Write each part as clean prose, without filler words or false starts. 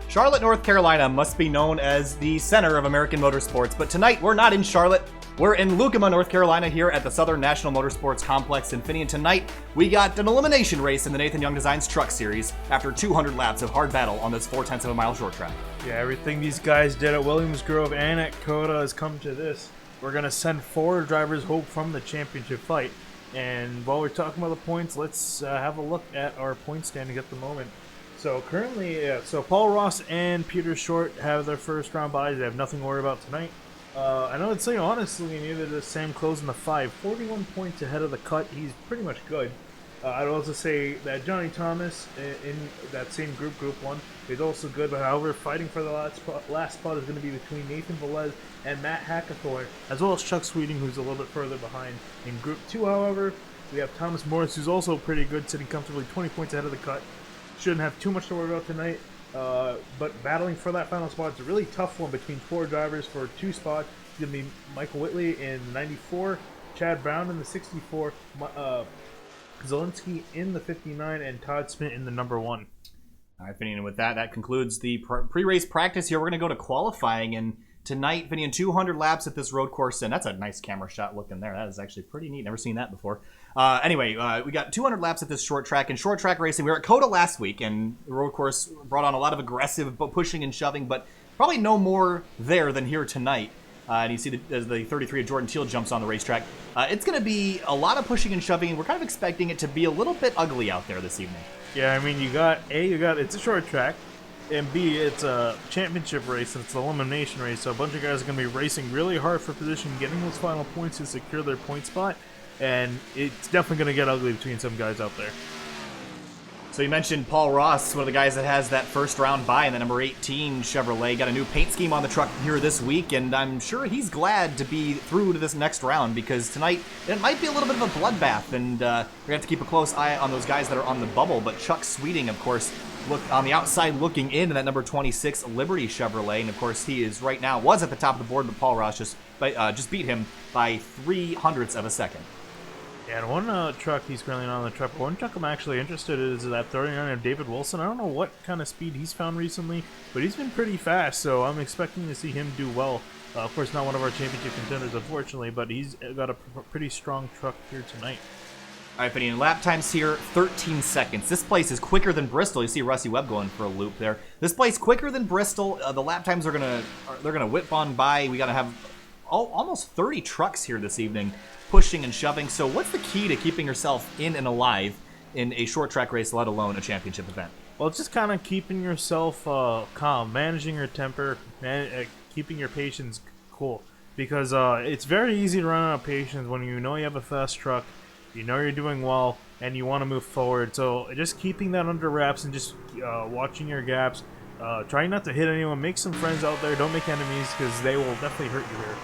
Charlotte, North Carolina must be known as the center of American motorsports, but tonight we're not in Charlotte. We're in Lucama, North Carolina, here at the Southern National Motorsports Complex in Finney, and tonight we got an elimination race in the Nathan Young Designs Truck Series after 200 laps of hard battle on this 0.4 of a mile short track. Yeah, everything these guys did at Williams Grove and at COTA has come to this. We're going to send 4 drivers home from the championship fight. And while we're talking about the points, let's have a look at our point standings at the moment. So currently, so Paul Ross and Peter Short have their first round byes. They have nothing to worry about tonight. I would say honestly, neither does Sam Close in the 5. 41 points ahead of the cut. He's pretty much good. I'd also say that Johnny Thomas in that same group 1, is also good. But however, fighting for the last spot is going to be between Nathan Velez and Matt Hackathorn, as well as Chuck Sweeting, who's a little bit further behind. In group 2, however, we have Thomas Morris, who's also pretty good, sitting comfortably 20 points ahead of the cut. Shouldn't have too much to worry about tonight, but battling for that final spot is a really tough one between 4 drivers for 2 spots. It's going to be Michael Whitley in the 94, Chad Brown in the 64, Zielinski in the 59, and Todd Smith in the number 1. All right, Finian, and with that, that concludes the pre-race practice here. We're going to go to qualifying, and tonight, Finian, 200 laps at this road course, and that's a nice camera shot looking there. That is actually pretty neat. Never seen that before. Anyway, we got 200 laps at this short track. And short track racing, we were at COTA last week, and the road course brought on a lot of aggressive pushing and shoving, but probably no more there than here tonight. And you see as the 33 of Jordan Teal jumps on the racetrack. It's going to be a lot of pushing and shoving, and we're kind of expecting it to be a little bit ugly out there this evening. Yeah, I mean, it's a short track, and B, it's a championship race, and it's an elimination race, so a bunch of guys are going to be racing really hard for position, getting those final points to secure their point spot, and it's definitely going to get ugly between some guys out there. So you mentioned Paul Ross, one of the guys that has that first round bye in the number 18 Chevrolet. Got a new paint scheme on the truck here this week, and I'm sure he's glad to be through to this next round because tonight it might be a little bit of a bloodbath, and we're going to have to keep a close eye on those guys that are on the bubble. But Chuck Sweeting, of course, look on the outside looking in that number 26 Liberty Chevrolet, and of course he is right now, was at the top of the board, but Paul Ross just beat him by 0.03 of a second. Yeah, and one truck he's currently on the truck. One truck I'm actually interested in is that 39 of David Wilson. I don't know what kind of speed he's found recently, but he's been pretty fast, so I'm expecting to see him do well. Of course, not one of our championship contenders, unfortunately, but he's got a pretty strong truck here tonight. All right, Benny, lap times here, 13 seconds. This place is quicker than Bristol. You see Rusty Webb going for a loop there. This place quicker than Bristol. The lap times are gonna whip on by. We gotta have almost 30 trucks here this evening, pushing and shoving. So what's the key to keeping yourself in and alive in a short track race, let alone a championship event? Well, it's just kind of keeping yourself calm, managing your temper, keeping your patience cool. Because it's very easy to run out of patience when you know you have a fast truck, you know you're doing well, and you want to move forward. So just keeping that under wraps and just watching your gaps, trying not to hit anyone, make some friends out there, don't make enemies because they will definitely hurt you here.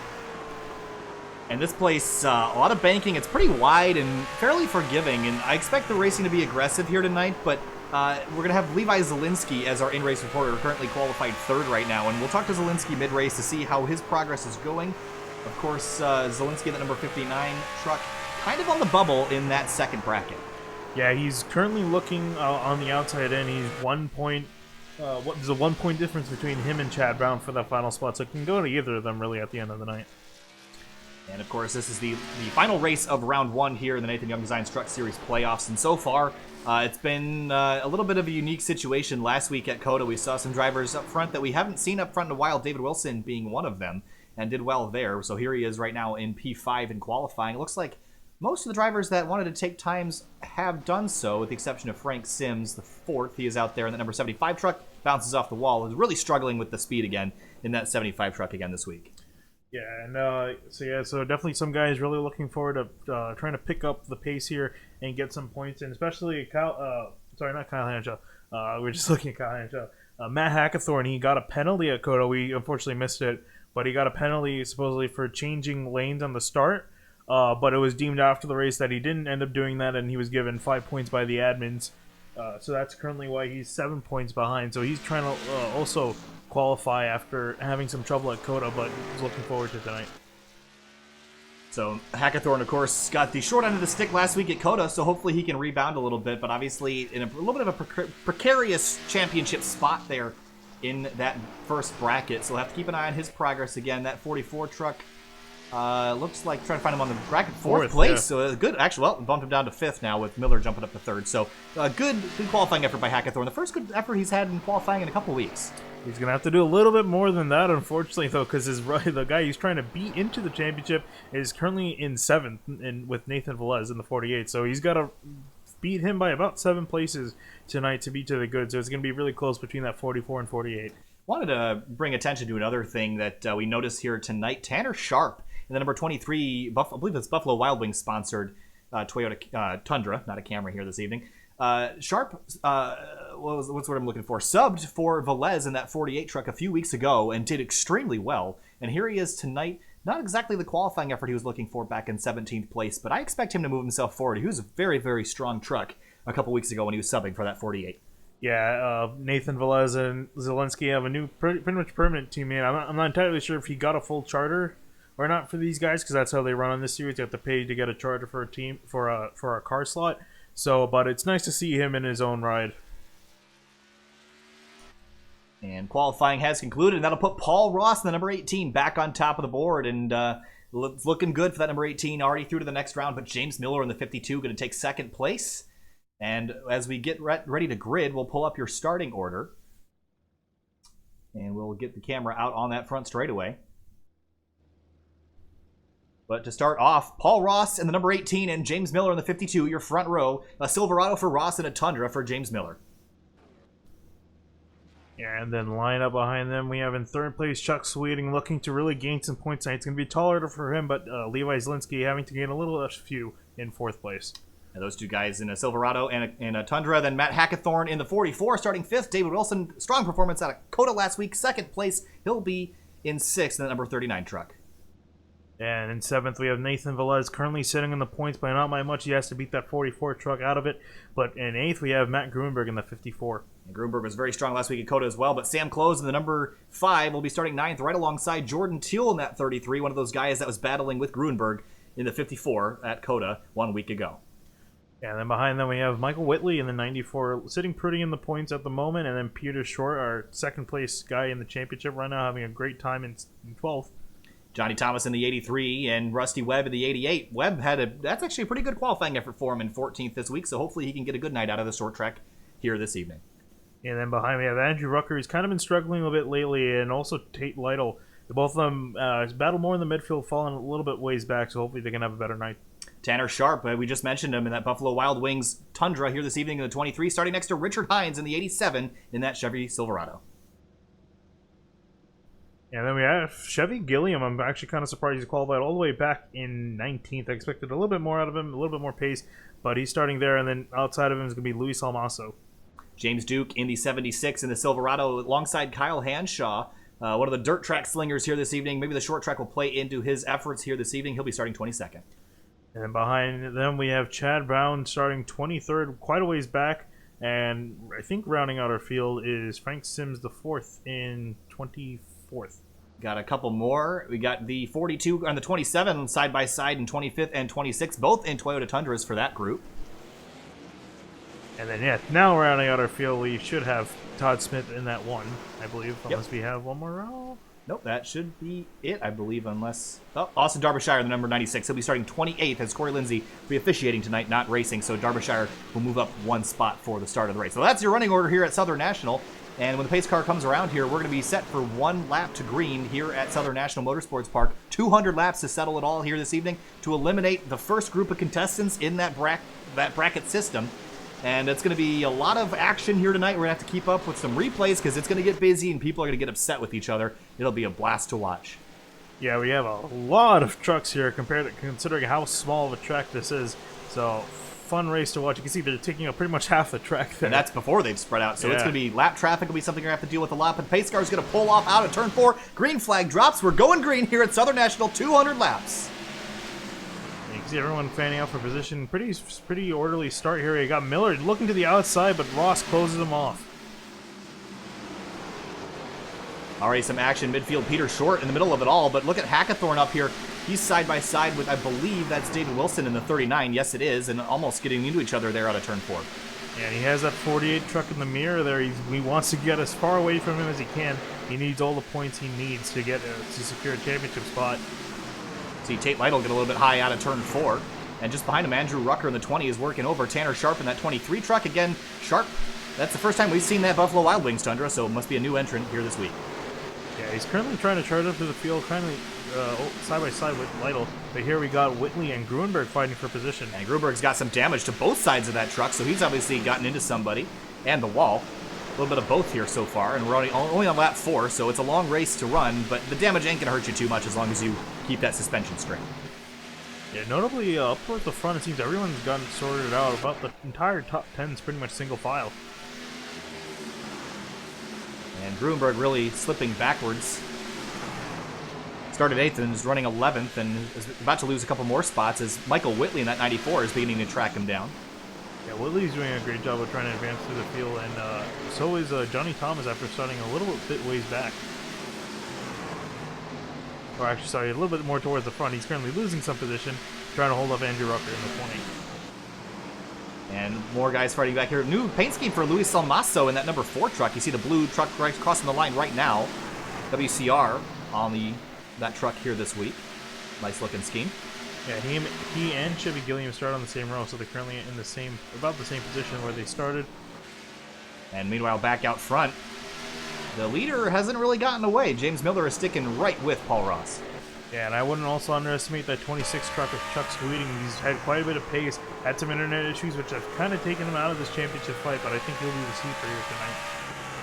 And this place, a lot of banking. It's pretty wide and fairly forgiving, and I expect the racing to be aggressive here tonight, but we're going to have Levi Zielinski as our in-race reporter, currently qualified 3rd right now, and we'll talk to Zielinski mid-race to see how his progress is going. Of course, Zielinski, the number 59 truck, kind of on the bubble in that second bracket. Yeah, he's currently looking on the outside in. He's 1 point. There's a 1 point difference between him and Chad Brown for that final spot, so it can go to either of them really at the end of the night. And of course, this is the final race of round 1 here in the Nathan Young Designs Truck Series playoffs. And so far, it's been a little bit of a unique situation. Last week at COTA, we saw some drivers up front that we haven't seen up front in a while, David Wilson being one of them, and did well there. So here he is right now in P5 in qualifying. It looks like most of the drivers that wanted to take times have done so, with the exception of Frank Sims, the 4th. He is out there in the number 75 truck, bounces off the wall, is really struggling with the speed again in that 75 truck again this week. Yeah, and so definitely some guys really looking forward to trying to pick up the pace here and get some points in, especially not Kyle Hanshaw. We're just looking at Kyle Hanshaw. Matt Hackathorn, he got a penalty at COTA. We unfortunately missed it, but he got a penalty supposedly for changing lanes on the start. But it was deemed after the race that he didn't end up doing that, and he was given 5 points by the admins. So that's currently why he's 7 points behind. So he's trying to also qualify after having some trouble at COTA, but he's looking forward to tonight. So Hackathorn, of course, got the short end of the stick last week at COTA, so hopefully he can rebound a little bit, but obviously in a little bit of a precarious championship spot there in that first bracket, so we'll have to keep an eye on his progress again. That 44 truck looks like trying to find him on the bracket fourth place. Yeah. So good, actually, well, bumped him down to fifth now with Miller jumping up to third. So good qualifying effort by Hackathorn. The first good effort he's had in qualifying in a couple weeks. He's going to have to do a little bit more than that, unfortunately, though, because the guy he's trying to beat into the championship is currently in 7th with Nathan Velez in the 48. So he's got to beat him by about 7 places tonight to beat to the good. So it's going to be really close between that 44 and 48. Wanted to bring attention to another thing that we noticed here tonight. Tanner Sharp in the number 23, I believe it's Buffalo Wild Wings sponsored Toyota Tundra, not a Camry here this evening. Sharp, what's what I'm looking for? Subbed for Velez in that 48 truck a few weeks ago and did extremely well. And here he is tonight. Not exactly the qualifying effort he was looking for back in 17th place, but I expect him to move himself forward. He was a very, very strong truck a couple weeks ago when he was subbing for that 48. Yeah, Nathan Velez and Zelensky have a new pretty much permanent teammate. I'm not entirely sure if he got a full charter or not for these guys, because that's how they run on this series. You have to pay to get a charter for a team for a car slot. So, but it's nice to see him in his own ride. And qualifying has concluded, and that'll put Paul Ross in the number 18 back on top of the board. And it's looking good for that number 18, already through to the next round. But James Miller in the 52 going to take second place. And as we get ready to grid, we'll pull up your starting order. And we'll get the camera out on that front straightaway. But to start off, Paul Ross in the number 18 and James Miller in the 52, your front row. A Silverado for Ross and a Tundra for James Miller. Yeah, and then line up behind them, we have in third place Chuck Sweeting, looking to really gain some points tonight. It's going to be taller for him, but Levi Zielinski having to gain a little few in fourth place. And those two guys in a Silverado and a Tundra. Then Matt Hackathorn in the 44, starting fifth. David Wilson, strong performance out of Coda last week, second place. He'll be in sixth in the number 39 truck. And in seventh, we have Nathan Velez, currently sitting in the points by not by much. He has to beat that 44 truck out of it. But in eighth, we have Matt Grunberg in the 54. And Grunberg was very strong last week at Coda as well. But Sam Close in the number 5 will be starting ninth, right alongside Jordan Teal in that 33, one of those guys that was battling with Grunberg in the 54 at Coda 1 week ago. And then behind them, we have Michael Whitley in the 94, sitting pretty in the points at the moment. And then Peter Short, our second place guy in the championship right now, having a great time in 12th. Johnny Thomas in the 83 and Rusty Webb in the 88. Webb that's actually a pretty good qualifying effort for him in 14th this week, so hopefully he can get a good night out of the short track here this evening. And then behind me, we have Andrew Rucker, who's kind of been struggling a bit lately, and also Tate Lytle. Both of them battle more in the midfield, falling a little bit ways back, so hopefully they can have a better night. Tanner Sharp, we just mentioned him in that Buffalo Wild Wings Tundra here this evening in the 23, starting next to Richard Hines in the 87 in that Chevy Silverado. And then we have Chevy Gilliam. I'm actually kind of surprised he's qualified all the way back in 19th. I expected a little bit more out of him, a little bit more pace, but he's starting there, and then outside of him is going to be Luis Almaso. James Duke in the 76 in the Silverado alongside Kyle Hanshaw, one of the dirt track slingers here this evening. Maybe the short track will play into his efforts here this evening. He'll be starting 22nd. And then behind them we have Chad Brown starting 23rd, quite a ways back. And I think rounding out our field is Frank Sims the 4th in 24th. Got a couple more. We got the 42 and the 27 side by side in 25th and 26th, both in Toyota Tundras for that group. And then, yeah, now rounding out our field, we should have Todd Smith in that one, I believe, unless we have one more round. Nope, that should be it, I believe, unless... Oh, Austin Derbyshire, the number 96. He'll be starting 28th as Corey Lindsay will be officiating tonight, not racing, so Derbyshire will move up one spot for the start of the race. So that's your running order here at Southern National. And when the pace car comes around here, we're going to be set for one lap to green here at Southern National Motorsports Park. 200 laps to settle it all here this evening to eliminate the first group of contestants in that bracket system. And it's going to be a lot of action here tonight. We're going to have to keep up with some replays because it's going to get busy and people are going to get upset with each other. It'll be a blast to watch. Yeah, we have a lot of trucks here considering how small of a track this is. So, fun race to watch. You can see they're taking up pretty much half the track there. And that's before they've spread out. So it's going to be lap traffic will be something you're going to have to deal with a lot. But the pace car is going to pull off out at turn 4. Green flag drops. We're going green here at Southern National. 200 laps. You can see everyone fanning out for position. Pretty orderly start here. You got Miller looking to the outside, but Ross closes him off. Already some action midfield. Peter Short in the middle of it all. But look at Hackathorn up here. He's side by side with, I believe that's David Wilson in the 39. Yes, it is. And almost getting into each other there out of turn 4. And he has that 48 truck in the mirror there. He wants to get as far away from him as he can. He needs all the points he needs to get to secure a championship spot. See Tate Lytle get a little bit high out of turn 4. And just behind him, Andrew Rucker in the 20 is working over Tanner Sharp in that 23 truck. Again, Sharp, that's the first time we've seen that Buffalo Wild Wings Tundra, so it must be a new entrant here this week. Yeah, he's currently trying to charge up to the field, kind of side by side with Lytle. But here we got Whitley and Gruenberg fighting for position. And Gruenberg's got some damage to both sides of that truck, so he's obviously gotten into somebody and the wall. A little bit of both here so far, and we're only on lap 4, so it's a long race to run, but the damage ain't going to hurt you too much as long as you keep that suspension straight. Yeah, notably up towards the front, it seems everyone's gotten sorted out. About the entire top 10 is pretty much single file. And Gruenberg really slipping backwards. Started 8th and is running 11th and is about to lose a couple more spots as Michael Whitley in that 94 is beginning to track him down. Yeah, Whitley's doing a great job of trying to advance through the field, and so is Johnny Thomas after starting a little bit ways back. Or actually, sorry, a little bit more towards the front. He's currently losing some position, trying to hold up Andrew Rucker in the 20. And more guys fighting back here. New paint scheme for Luis Salmaso in that number 4 truck. You see the blue truck right crossing the line right now. WCR on that truck here this week. Nice looking scheme. Yeah, he and Chevy Gilliam started on the same row, so they're currently in about the same position where they started. And meanwhile, back out front, the leader hasn't really gotten away. James Miller is sticking right with Paul Ross. Yeah, and I wouldn't also underestimate that 26 truck of Chuck Sweeting. He's had quite a bit of pace, had some internet issues, which have kind of taken him out of this championship fight, but I think he'll be the sleeper here tonight.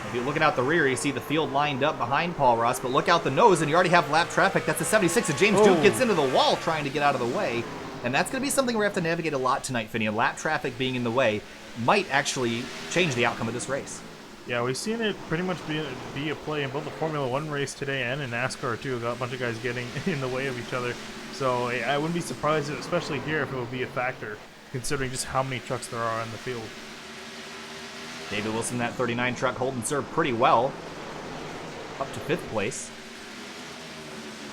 If you're looking out the rear, you see the field lined up behind Paul Ross, but look out the nose, and you already have lap traffic. That's a 76, and James Duke gets into the wall trying to get out of the way. And that's going to be something we have to navigate a lot tonight, Finney. Lap traffic being in the way might actually change the outcome of this race. Yeah, we've seen it pretty much be a play in both the Formula 1 race today and in NASCAR, too. Got a bunch of guys getting in the way of each other. So I wouldn't be surprised, especially here, if it would be a factor, considering just how many trucks there are on the field. David Wilson, that 39 truck, holding serve pretty well. Up to 5th place.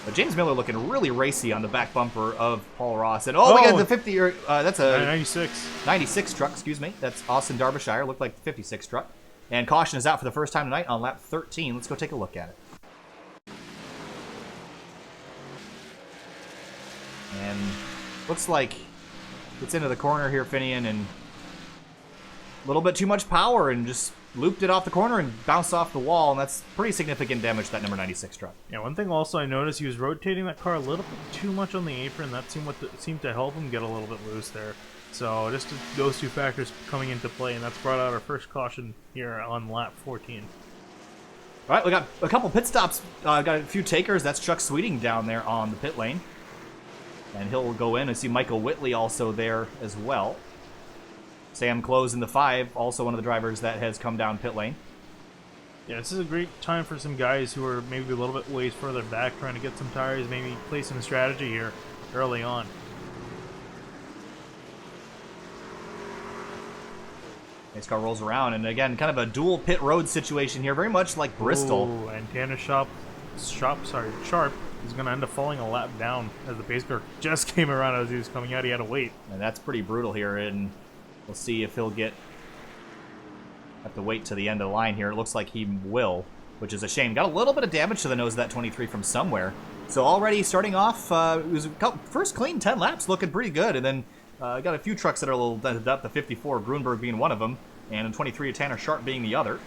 But James Miller looking really racy on the back bumper of Paul Ross. And we got the 50, that's a 96 truck, excuse me. That's Austin Derbyshire, looked like the 56 truck. And caution is out for the first time tonight on lap 13. Let's go take a look at it. And looks like it's into the corner here, Finian, and a little bit too much power and just looped it off the corner and bounced off the wall, and that's pretty significant damage to that number 96 truck. Yeah, one thing also I noticed, he was rotating that car a little bit too much on the apron. That seemed to help him get a little bit loose there. So just those two factors coming into play, and that's brought out our first caution here on lap 14. All right, we got a couple pit stops. Got a few takers. That's Chuck Sweeting down there on the pit lane. And he'll go in and see Michael Whitley also there as well. Sam Close in the 5, also one of the drivers that has come down pit lane. Yeah, this is a great time for some guys who are maybe a little bit ways further back, trying to get some tires, maybe play some strategy here early on. Next car rolls around, and again, kind of a dual pit road situation here, very much like Bristol. Ooh, and Tanner Sharp is going to end up falling a lap down as the pace car just came around as he was coming out. He had to wait. And that's pretty brutal here, and we'll see if he'll have to wait to the end of the line here. It looks like he will, which is a shame. Got a little bit of damage to the nose of that 23 from somewhere. So already starting off, it was first clean 10 laps, looking pretty good, and then got a few trucks that are a little dented up, the 54, Gruenberg being one of them, and the 23, Tanner Sharp being the other.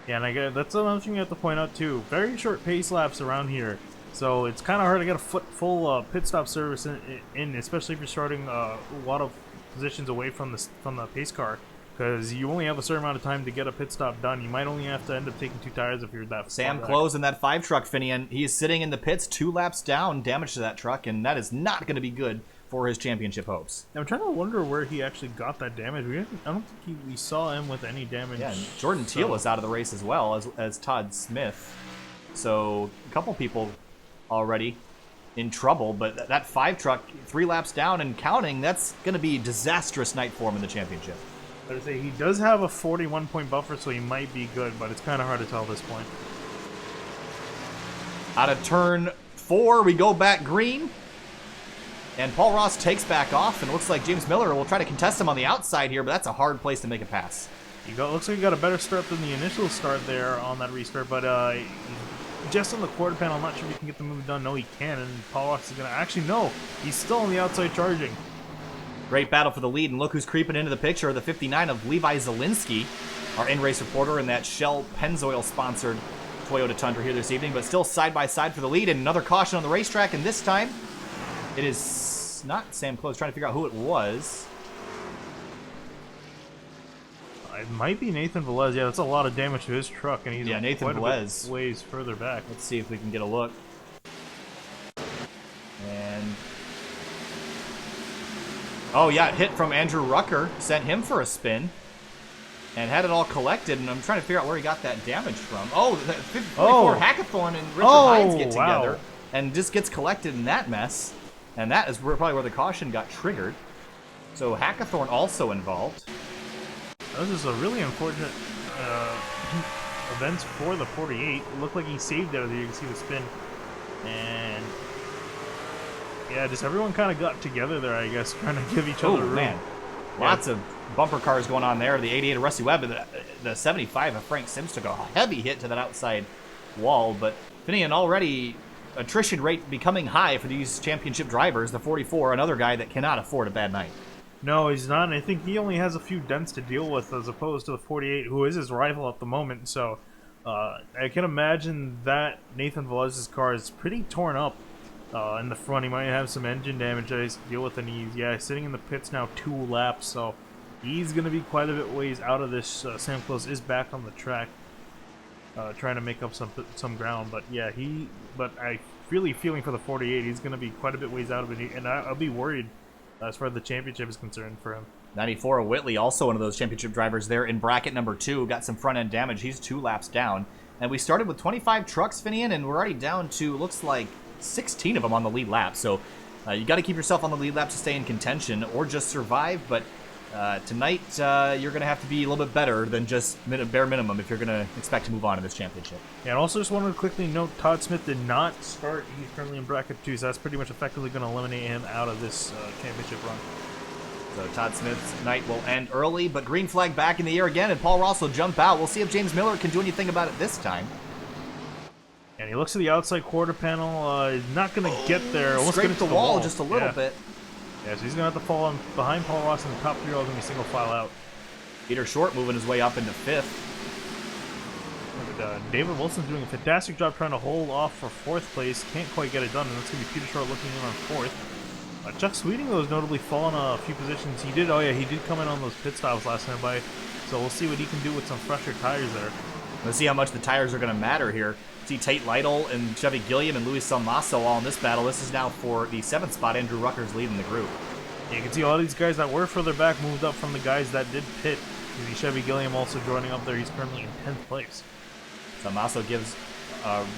Yeah, and that's another thing you have to point out, too. Very short pace laps around here, so it's kind of hard to get a full pit stop service in, especially if you're starting a lot of positions away from the pace car, because you only have a certain amount of time to get a pit stop done. You might only have to end up taking 2 tires if you're that Sam Close in that 5 truck, Finian. He is sitting in the pits 2 laps down, damage to that truck, and that is not going to be good for his championship hopes. I'm trying to wonder where he actually got that damage. I don't think we saw him with any damage. Yeah, and Jordan Teal is out of the race as well as Todd Smith. So a couple people already in trouble, but that 5 truck, 3 laps down and counting, that's going to be a disastrous night for him in the championship. I'd say he does have a 41-point buffer, so he might be good, but it's kind of hard to tell at this point. Out of turn 4, we go back green. And Paul Ross takes back off, and looks like James Miller will try to contest him on the outside here, but that's a hard place to make a pass. Looks like he got a better start than the initial start there on that restart, but just on the quarter panel, I'm not sure if he can get the move done. No, he can, and Paul Ross is going to... Actually, no, he's still on the outside charging. Great battle for the lead, and look who's creeping into the picture, the 59 of Levi Zielinski, our in-race reporter in that Shell Pennzoil-sponsored Toyota Tundra here this evening, but still side-by-side for the lead, and another caution on the racetrack, and this time it is not Sam Close, trying to figure out who it was. It might be Nathan Velez. Yeah, that's a lot of damage to his truck, and he's Nathan quite Velez. a bit ways further back. Let's see if we can get a look. And oh yeah, hit from Andrew Rucker sent him for a spin, and had it all collected. And I'm trying to figure out where he got that damage from. Oh, 54 Hackathorn and Richard Hines get together, and just gets collected in that mess. And that is probably where the caution got triggered. So Hackathorn also involved. This is a really unfortunate events for the 48. It looked like he saved out of there. You can see the spin. And yeah, just everyone kind of got together there, I guess, trying to give each other room. Man. Lots of bumper cars going on there. The 88 of Rusty Webb, and the 75 of Frank Sims took a heavy hit to that outside wall. But Finian already attrition rate becoming high for these championship drivers. The 44, another guy that cannot afford a bad night. No, he's not. And I think he only has a few dents to deal with as opposed to the 48, who is his rival at the moment. So I can imagine that Nathan Velez's car is pretty torn up in the front. He might have some engine damage that he has to deal with, and he's sitting in the pits now 2 laps. So he's going to be quite a bit ways out of this. Sam Close is back on the track trying to make up some ground. But yeah, I really feeling for the 48. He's going to be quite a bit ways out of it, and I'll be worried as far as the championship is concerned for him. 94 of Whitley, also one of those championship drivers there in bracket number 2, got some front end damage. He's 2 laps down. And we started with 25 trucks, Finian, and we're already down to, looks like, 16 of them on the lead lap. So you got to keep yourself on the lead lap to stay in contention or just survive. But tonight, you're going to have to be a little bit better than just bare minimum if you're going to expect to move on in this championship. Yeah, and also just wanted to quickly note, Todd Smith did not start. He's currently in bracket 2, so that's pretty much effectively going to eliminate him out of this championship run. So Todd Smith's night will end early, but green flag back in the air again, and Paul Ross will jump out. We'll see if James Miller can do anything about it this time. And he looks to the outside quarter panel. He's not going to get there. Scraped the wall just a little bit. Yeah, so he's going to have to fall behind Paul Ross in the top 3. All going to be single file out. Peter Short moving his way up into 5th. David Wilson's doing a fantastic job trying to hold off for 4th place. Can't quite get it done, and that's going to be Peter Short looking in on 4th. Chuck Sweeting, though, has notably fallen a few positions. He did come in on those pit stops last time by, so we'll see what he can do with some fresher tires there. Let's see how much the tires are going to matter here. See Tate Lytle and Chevy Gilliam and Luis Salmaso all in this battle. This is now for the 7th spot. Andrew Rucker's leading the group. Yeah, you can see a lot of these guys that were further back moved up from the guys that did pit. You see Chevy Gilliam also joining up there. He's currently in 10th place. Salmaso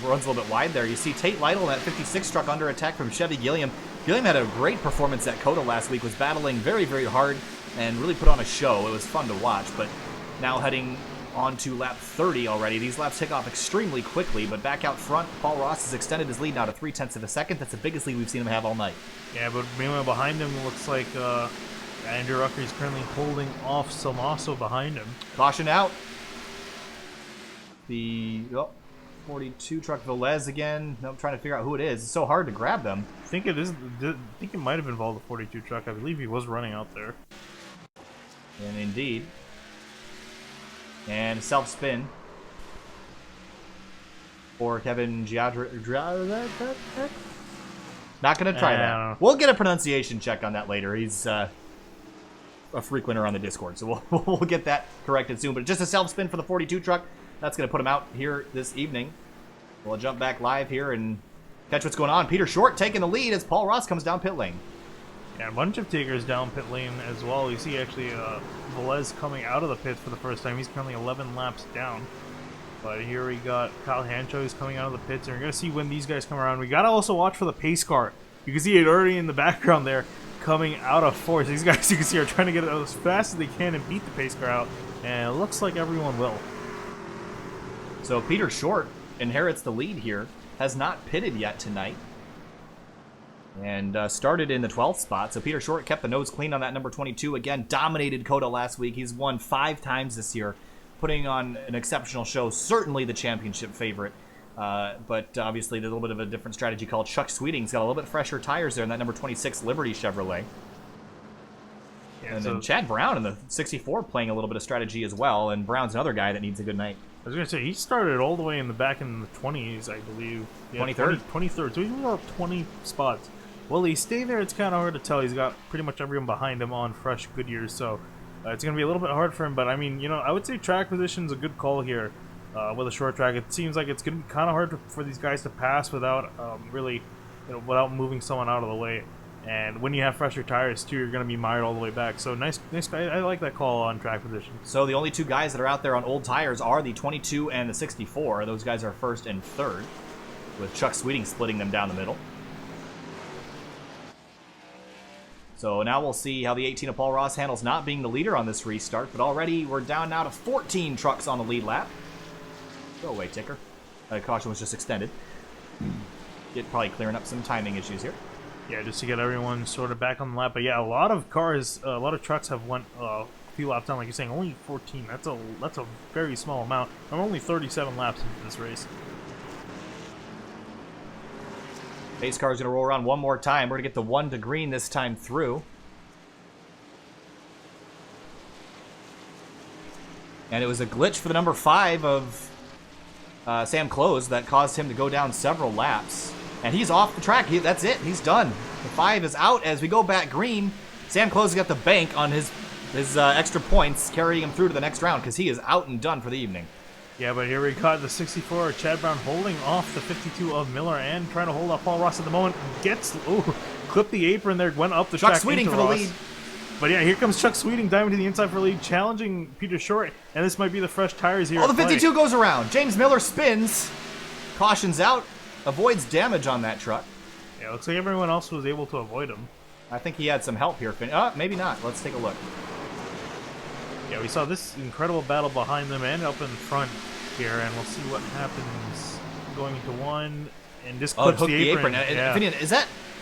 runs a little bit wide there. You see Tate Lytle, that 56 truck under attack from Chevy Gilliam. Gilliam had a great performance at COTA last week, was battling very, very hard and really put on a show. It was fun to watch, but now heading on to lap 30 already. These laps tick off extremely quickly, but back out front, Paul Ross has extended his lead now to 0.3 of a second. That's the biggest lead we've seen him have all night. Yeah, but meanwhile behind him looks like Andrew Rucker is currently holding off Salmaso behind him. Caution out. The 42 truck Velez again. I'm trying to figure out who it is. It's so hard to grab them. I think it is. I think it might have involved the 42 truck. I believe he was running out there. And indeed. And self spin for Kevin Giadra. Not going to try that. We'll get a pronunciation check on that later. He's a frequenter on the Discord, so we'll get that corrected soon. But just a self spin for the 42 truck. That's going to put him out here this evening. We'll jump back live here and catch what's going on. Peter Short taking the lead as Paul Ross comes down pit lane. Yeah, a bunch of takers down pit lane as well. You see actually Velez coming out of the pits for the first time. He's currently 11 laps down. But here we got Kyle Hancho who's coming out of the pits. And we're going to see when these guys come around. We got to also watch for the pace car. You can see it already in the background there coming out of force. These guys, you can see, are trying to get it as fast as they can and beat the pace car out. And it looks like everyone will. So Peter Short inherits the lead here. Has not pitted yet tonight. And started in the 12th spot, so Peter Short kept the nose clean on that number 22. Again, dominated COTA last week. He's won 5 times this year, putting on an exceptional show. Certainly the championship favorite, but obviously a little bit of a different strategy called Chuck Sweeting's got a little bit fresher tires there in that number 26 Liberty Chevrolet. Yeah, and then Chad Brown in the 64 playing a little bit of strategy as well, and Brown's another guy that needs a good night. I was going to say, he started all the way in the back in the 20s, I believe. Yeah, 23rd? 23rd, so he's moved up 20 spots. Will he stay there? It's kind of hard to tell. He's got pretty much everyone behind him on fresh Goodyears, so it's going to be a little bit hard for him. But, I mean, you know, I would say track position's a good call here with a short track. It seems like it's going to be kind of hard for these guys to pass without really, you know, without moving someone out of the way. And when you have fresher tires, too, you're going to be mired all the way back. So, nice guy. I like that call on track position. So, the only 2 guys that are out there on old tires are the 22 and the 64. Those guys are first and third, with Chuck Sweeting splitting them down the middle. So now we'll see how the 18 of Paul Ross handles not being the leader on this restart, but already we're down now to 14 trucks on the lead lap. Go away, ticker. Caution was just extended. Probably clearing up some timing issues here. Yeah, just to get everyone sort of back on the lap. But yeah, a lot of trucks have went a few laps down. Like you're saying, only 14. That's a very small amount. I'm only 37 laps into this race. Pace car is going to roll around one more time. We're going to get the 1 to green this time through. And it was a glitch for the number 5 of Sam Close that caused him to go down several laps. And he's off the track. That's it. He's done. The 5 is out as we go back green. Sam Close has got the bank on his extra points, carrying him through to the next round because he is out and done for the evening. Yeah, but here we got the 64, Chad Brown holding off the 52 of Miller and trying to hold off Paul Ross at the moment. Clipped the apron there, went up the track. Chuck Sweeting for the lead. But yeah, here comes Chuck Sweeting diving to the inside for the lead, challenging Peter Short, and this might be the fresh tires here. Oh, the 52 goes around. James Miller spins, cautions out, avoids damage on that truck. Yeah, looks like everyone else was able to avoid him. I think he had some help here. Maybe not. Let's take a look. Yeah, we saw this incredible battle behind them and up in front here, and we'll see what happens going into one. And just clips the apron. Yeah. Opinion,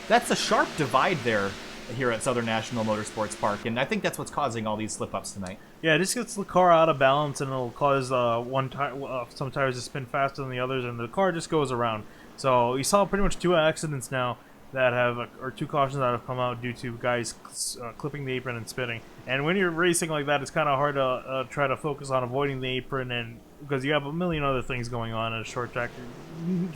that's a sharp divide there here at Southern National Motorsports Park, and I think that's what's causing all these slip-ups tonight. Yeah, it just gets the car out of balance, and it'll cause some tires to spin faster than the others, and the car just goes around. So you saw pretty much 2 accidents now that have, or 2 cautions that have come out due to guys clipping the apron and spinning. And when you're racing like that, it's kind of hard to try to focus on avoiding the apron, and because you have a million other things going on in a short track.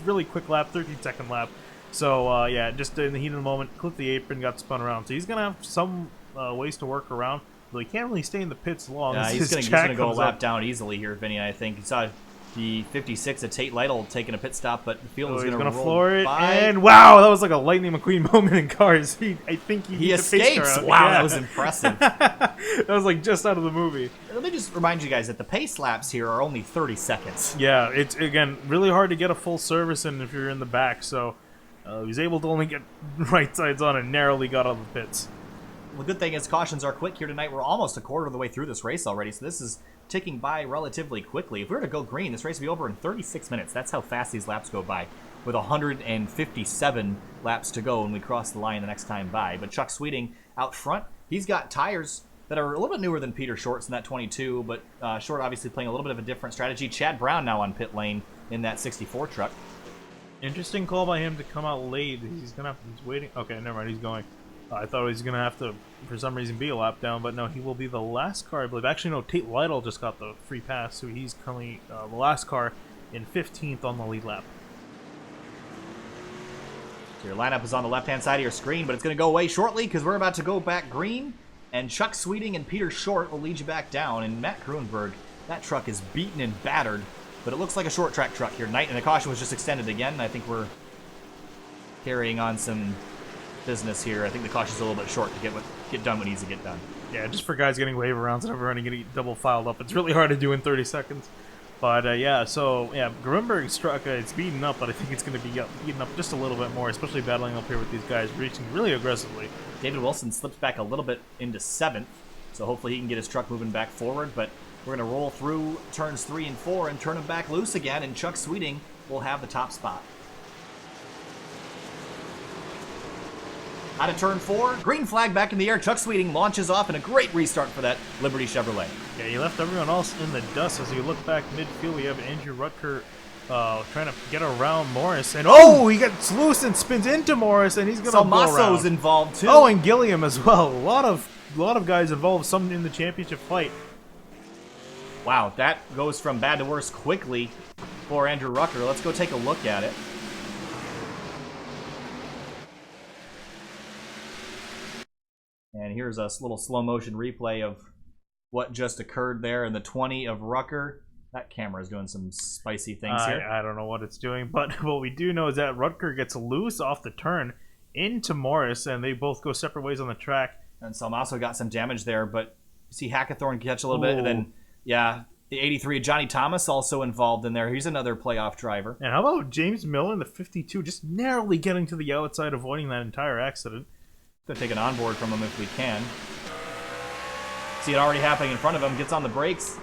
Really quick lap, 13-second lap. So yeah, just in the heat of the moment, clipped the apron, got spun around. So he's gonna have some ways to work around, but he can't really stay in the pits long. Yeah, he's gonna go a lap down easily here, Vinny. I think you saw the 56 of Tate Lytle taking a pit stop, but the field is going to roll floor it, by. And wow, that was like a Lightning McQueen moment in cars. I think he escapes. Wow, yeah. That was impressive. That was like just out of the movie. Let me just remind you guys that the pace laps here are only 30 seconds. Yeah, it's, again, really hard to get a full service in if you're in the back, so he was able to only get right sides on and narrowly got out of the pits. Well, the good thing is cautions are quick here tonight. We're almost a quarter of the way through this race already, so this is ticking by relatively quickly. If we were to go green, this race would be over in 36 minutes. That's how fast these laps go by, with 157 laps to go when we cross the line the next time by. But Chuck Sweeting out front, he's got tires that are a little bit newer than Peter Short's in that 22, but Short obviously playing a little bit of a different strategy. Chad Brown now on pit lane in that 64 truck. Interesting call by him to come out late. He's waiting. Okay, never mind, he's going. I thought he was going to have to, for some reason, be a lap down, but no, he will be the last car, I believe. Actually, no, Tate Lytle just got the free pass, so he's currently the last car in 15th on the lead lap. So your lineup is on the left-hand side of your screen, but it's going to go away shortly because we're about to go back green, and Chuck Sweeting and Peter Short will lead you back down, and Matt Kruenberg, that truck is beaten and battered, but it looks like a short track truck here tonight, and the caution was just extended again. I think we're carrying on some business here. I think the caution's a little bit short to get done what needs to get done. Yeah, just for guys getting wave arounds and everyone getting double filed up. It's really hard to do in 30 seconds. But yeah, so yeah, Grunberg's truck, it's beaten up, but I think it's going to be beaten up just a little bit more, especially battling up here with these guys, racing really aggressively. David Wilson slips back a little bit into 7th, so hopefully he can get his truck moving back forward, but we're going to roll through turns 3 and 4 and turn him back loose again, and Chuck Sweeting will have the top spot. Out of turn 4, green flag back in the air. Chuck Sweeting launches off, and a great restart for that Liberty Chevrolet. Yeah, he left everyone else in the dust. As you look back midfield, we have Andrew Rutger trying to get around Morris, and he gets loose and spins into Morris, and he's gonna go around. Salmaso's involved too. Oh, and Gilliam as well. A lot of guys involved. Some in the championship fight. Wow, that goes from bad to worse quickly for Andrew Rucker. Let's go take a look at it. And here's a little slow motion replay of what just occurred there in the 20 of Rucker. That camera is doing some spicy things here. I don't know what it's doing, but what we do know is that Rutger gets loose off the turn into Morris, and they both go separate ways on the track. And Salmaso got some damage there, but you see Hackathorn catch a little bit, and then, yeah, the 83, Johnny Thomas also involved in there. He's another playoff driver. And how about James Miller in the 52, just narrowly getting to the outside, avoiding that entire accident. Gonna take an onboard from him if we can. See it already happening in front of him, gets on the brakes.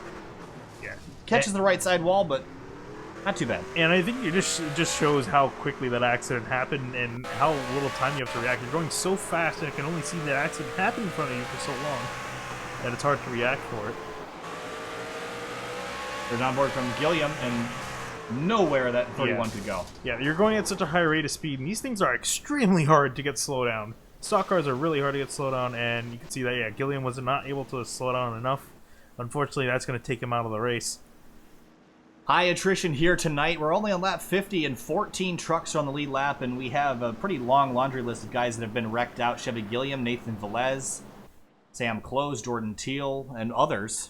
Yeah. Catches the right side wall, but not too bad. And I think it just shows how quickly that accident happened and how little time you have to react. You're going so fast and you can only see that accident happen in front of you for so long that it's hard to react for it. There's an onboard from Gilliam, and nowhere that 31 could go. Yeah, you're going at such a high rate of speed, and these things are extremely hard to get slowed down. Stock cars are really hard to get slowed down, and you can see that, yeah, Gilliam was not able to slow down enough. Unfortunately, that's going to take him out of the race. High attrition here tonight. We're only on lap 50, and 14 trucks are on the lead lap, and we have a pretty long laundry list of guys that have been wrecked out. Chevy Gilliam, Nathan Velez, Sam Close, Jordan Teal, and others.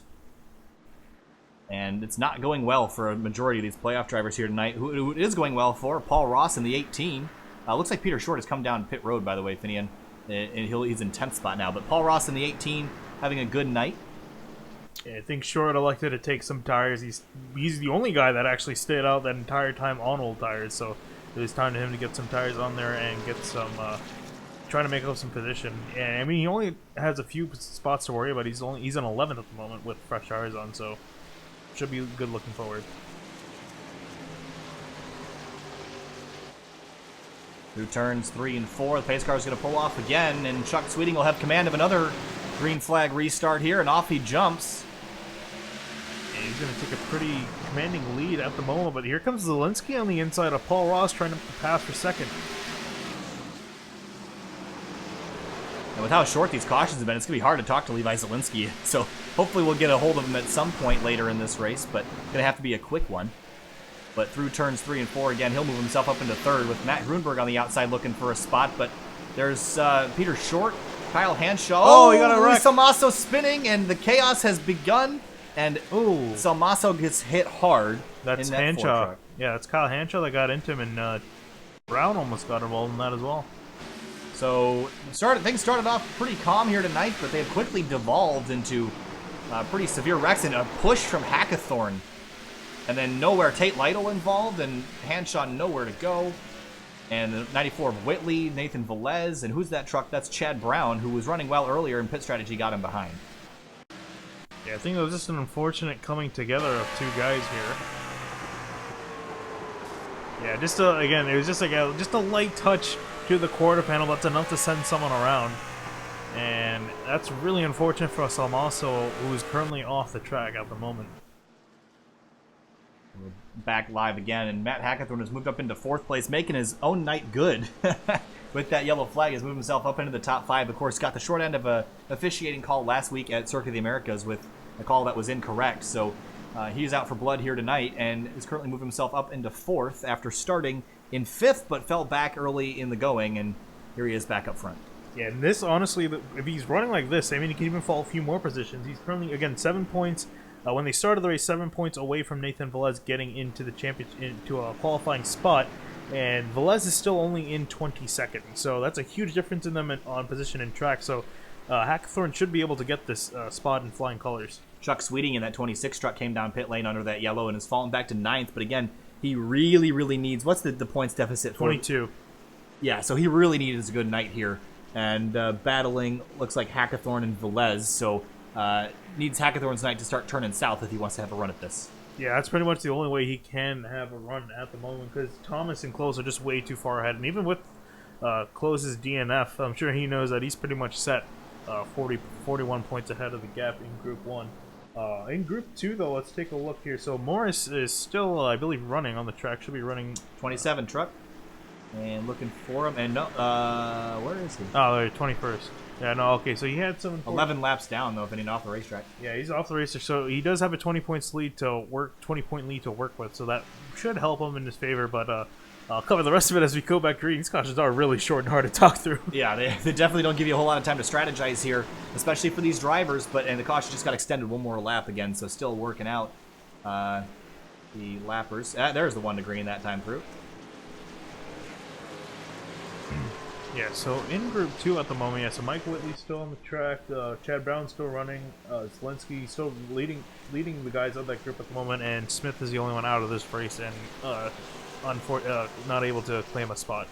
And it's not going well for a majority of these playoff drivers here tonight. Who it is going well for, Paul Ross in the 18. Looks like Peter Short has come down pit road, by the way, Finian. And he's in 10th spot now. But Paul Ross in the 18 having a good night. Yeah, I think Short elected to take some tires. He's the only guy that actually stayed out that entire time on old tires. So it was time to him to get some tires on there and get some, trying to make up some position. And I mean, he only has a few spots to worry about. He's in 11th at the moment with fresh tires on. So should be good looking forward. Through turns 3 and 4, the pace car is going to pull off again, and Chuck Sweeting will have command of another green flag restart here, and off he jumps. And he's going to take a pretty commanding lead at the moment, but here comes Zielinski on the inside of Paul Ross trying to pass for second. And with how short these cautions have been, it's going to be hard to talk to Levi Zielinski, so hopefully we'll get a hold of him at some point later in this race, but going to have to be a quick one. But through turns 3 and 4, again, he'll move himself up into third with Matt Grunberg on the outside looking for a spot. But there's Peter Short, Kyle Hanshaw. Oh, he got a wreck. Salmaso spinning, and the chaos has begun. And Salmaso gets hit hard. That's in that Ford Hanshaw. truck. Yeah, that's Kyle Hanshaw that got into him, and Brown almost got involved in that as well. So things started off pretty calm here tonight, but they have quickly devolved into pretty severe wrecks and a push from Hackathorn. And then nowhere, Tate Lytle involved, and Hanshaw nowhere to go. And the 94 of Whitley, Nathan Velez, and who's that truck? That's Chad Brown, who was running well earlier, and pit strategy got him behind. Yeah, I think it was just an unfortunate coming together of two guys here. Yeah, again, it was just like just a light touch to the quarter panel. That's enough to send someone around. And that's really unfortunate for Salmaso, who is currently off the track at the moment. We're back live again, and Matt Hackathorn has moved up into 4th place, making his own night good. With that yellow flag, has moved himself up into the top 5. Of course, got the short end of a officiating call last week at Circuit of the Americas with a call that was incorrect. So he's out for blood here tonight, and is currently moved himself up into 4th after starting in 5th, but fell back early in the going, and here he is back up front. Yeah, and this, honestly, if he's running like this, I mean, he can even fall a few more positions. He's currently, again, 7 points. When they started the race, 7 points away from Nathan Velez getting into the into a qualifying spot, and Velez is still only in 22nd. So that's a huge difference in them on position and track. So Hackathorn should be able to get this spot in flying colors. Chuck Sweeting in that 26 truck came down pit lane under that yellow and has fallen back to 9th. But again, he really, really needs, what's the points deficit for? 22. Yeah, so he really needs a good night here. And battling, looks like Hackathorn and Velez. So needs Hackathorn's night to start turning south if he wants to have a run at this. Yeah, that's pretty much the only way he can have a run at the moment, because Thomas and Close are just way too far ahead. And even with close his DNF, I'm sure he knows that he's pretty much set 41 points ahead of the gap in Group 1. In Group 2, though, let's take a look here. So Morris is still, I believe, running on the track. Should be running 27 truck. And looking for him. And no, where is he? Oh, 21st. Yeah, no, okay, so he had some... 11 laps down, though, if any off the racetrack. Yeah, he's off the racer, so he does have a 20-point lead to work, 20-point lead to work with, so that should help him in his favor, but I'll cover the rest of it as we go back green. These cautions are really short and hard to talk through. Yeah, they definitely don't give you a whole lot of time to strategize here, especially for these drivers, and the caution just got extended one more lap again, so still working out the lappers. There's the one to green that time through. Yeah, so in Group 2 at the moment, yeah, so Mike Whitley's still on the track, Chad Brown's still running, Zelensky still leading the guys of that group at the moment, and Smith is the only one out of this race and not able to claim a spot.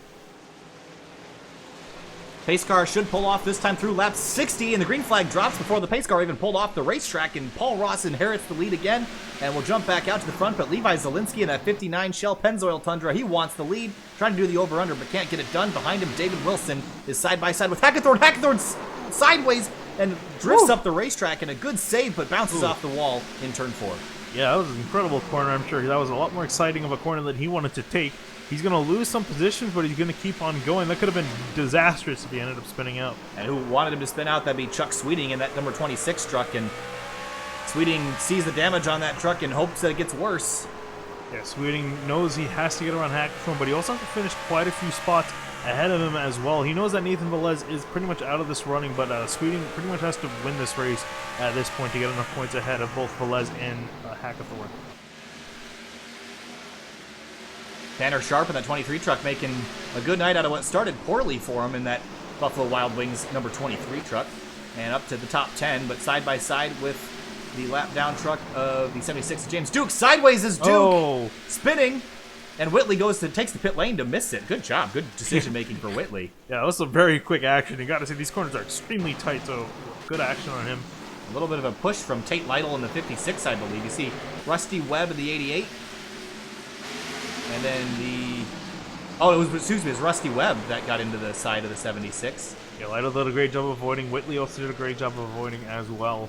Pace car should pull off this time through lap 60, and the green flag drops before the pace car even pulled off the racetrack, and Paul Ross inherits the lead again, and will jump back out to the front, but Levi Zielinski in that 59 Shell Pennzoil Tundra, he wants the lead, trying to do the over-under, but can't get it done. Behind him, David Wilson is side-by-side with Hackathorn. Hackathorn's sideways and drifts up the racetrack, and a good save, but bounces off the wall in turn 4. Yeah, that was an incredible corner, I'm sure. That was a lot more exciting of a corner than he wanted to take. He's going to lose some positions, but he's going to keep on going. That could have been disastrous if he ended up spinning out. And who wanted him to spin out? That'd be Chuck Sweeting in that number 26 truck. And Sweeting sees the damage on that truck and hopes that it gets worse. Yeah, Sweeting knows he has to get around Hackathorn, but he also has to finish quite a few spots ahead of him as well. He knows that Nathan Velez is pretty much out of this running, but Sweeting pretty much has to win this race at this point to get enough points ahead of both Velez and Hackathorn. Tanner Sharp in that 23 truck making a good night out of what started poorly for him in that Buffalo Wild Wings number 23 truck. And up to the top 10, but side by side with the lap down truck of the 76 James Duke. Sideways is Duke, spinning, and Whitley takes the pit lane to miss it. Good job, good decision making for Whitley. Yeah, that was some very quick action. You got to say these corners are extremely tight, so good action on him. A little bit of a push from Tate Lytle in the 56, I believe. You see Rusty Webb in the 88. And then it was Rusty Webb that got into the side of the 76. Yeah, Lytle did a great job of avoiding. Whitley also did a great job of avoiding as well.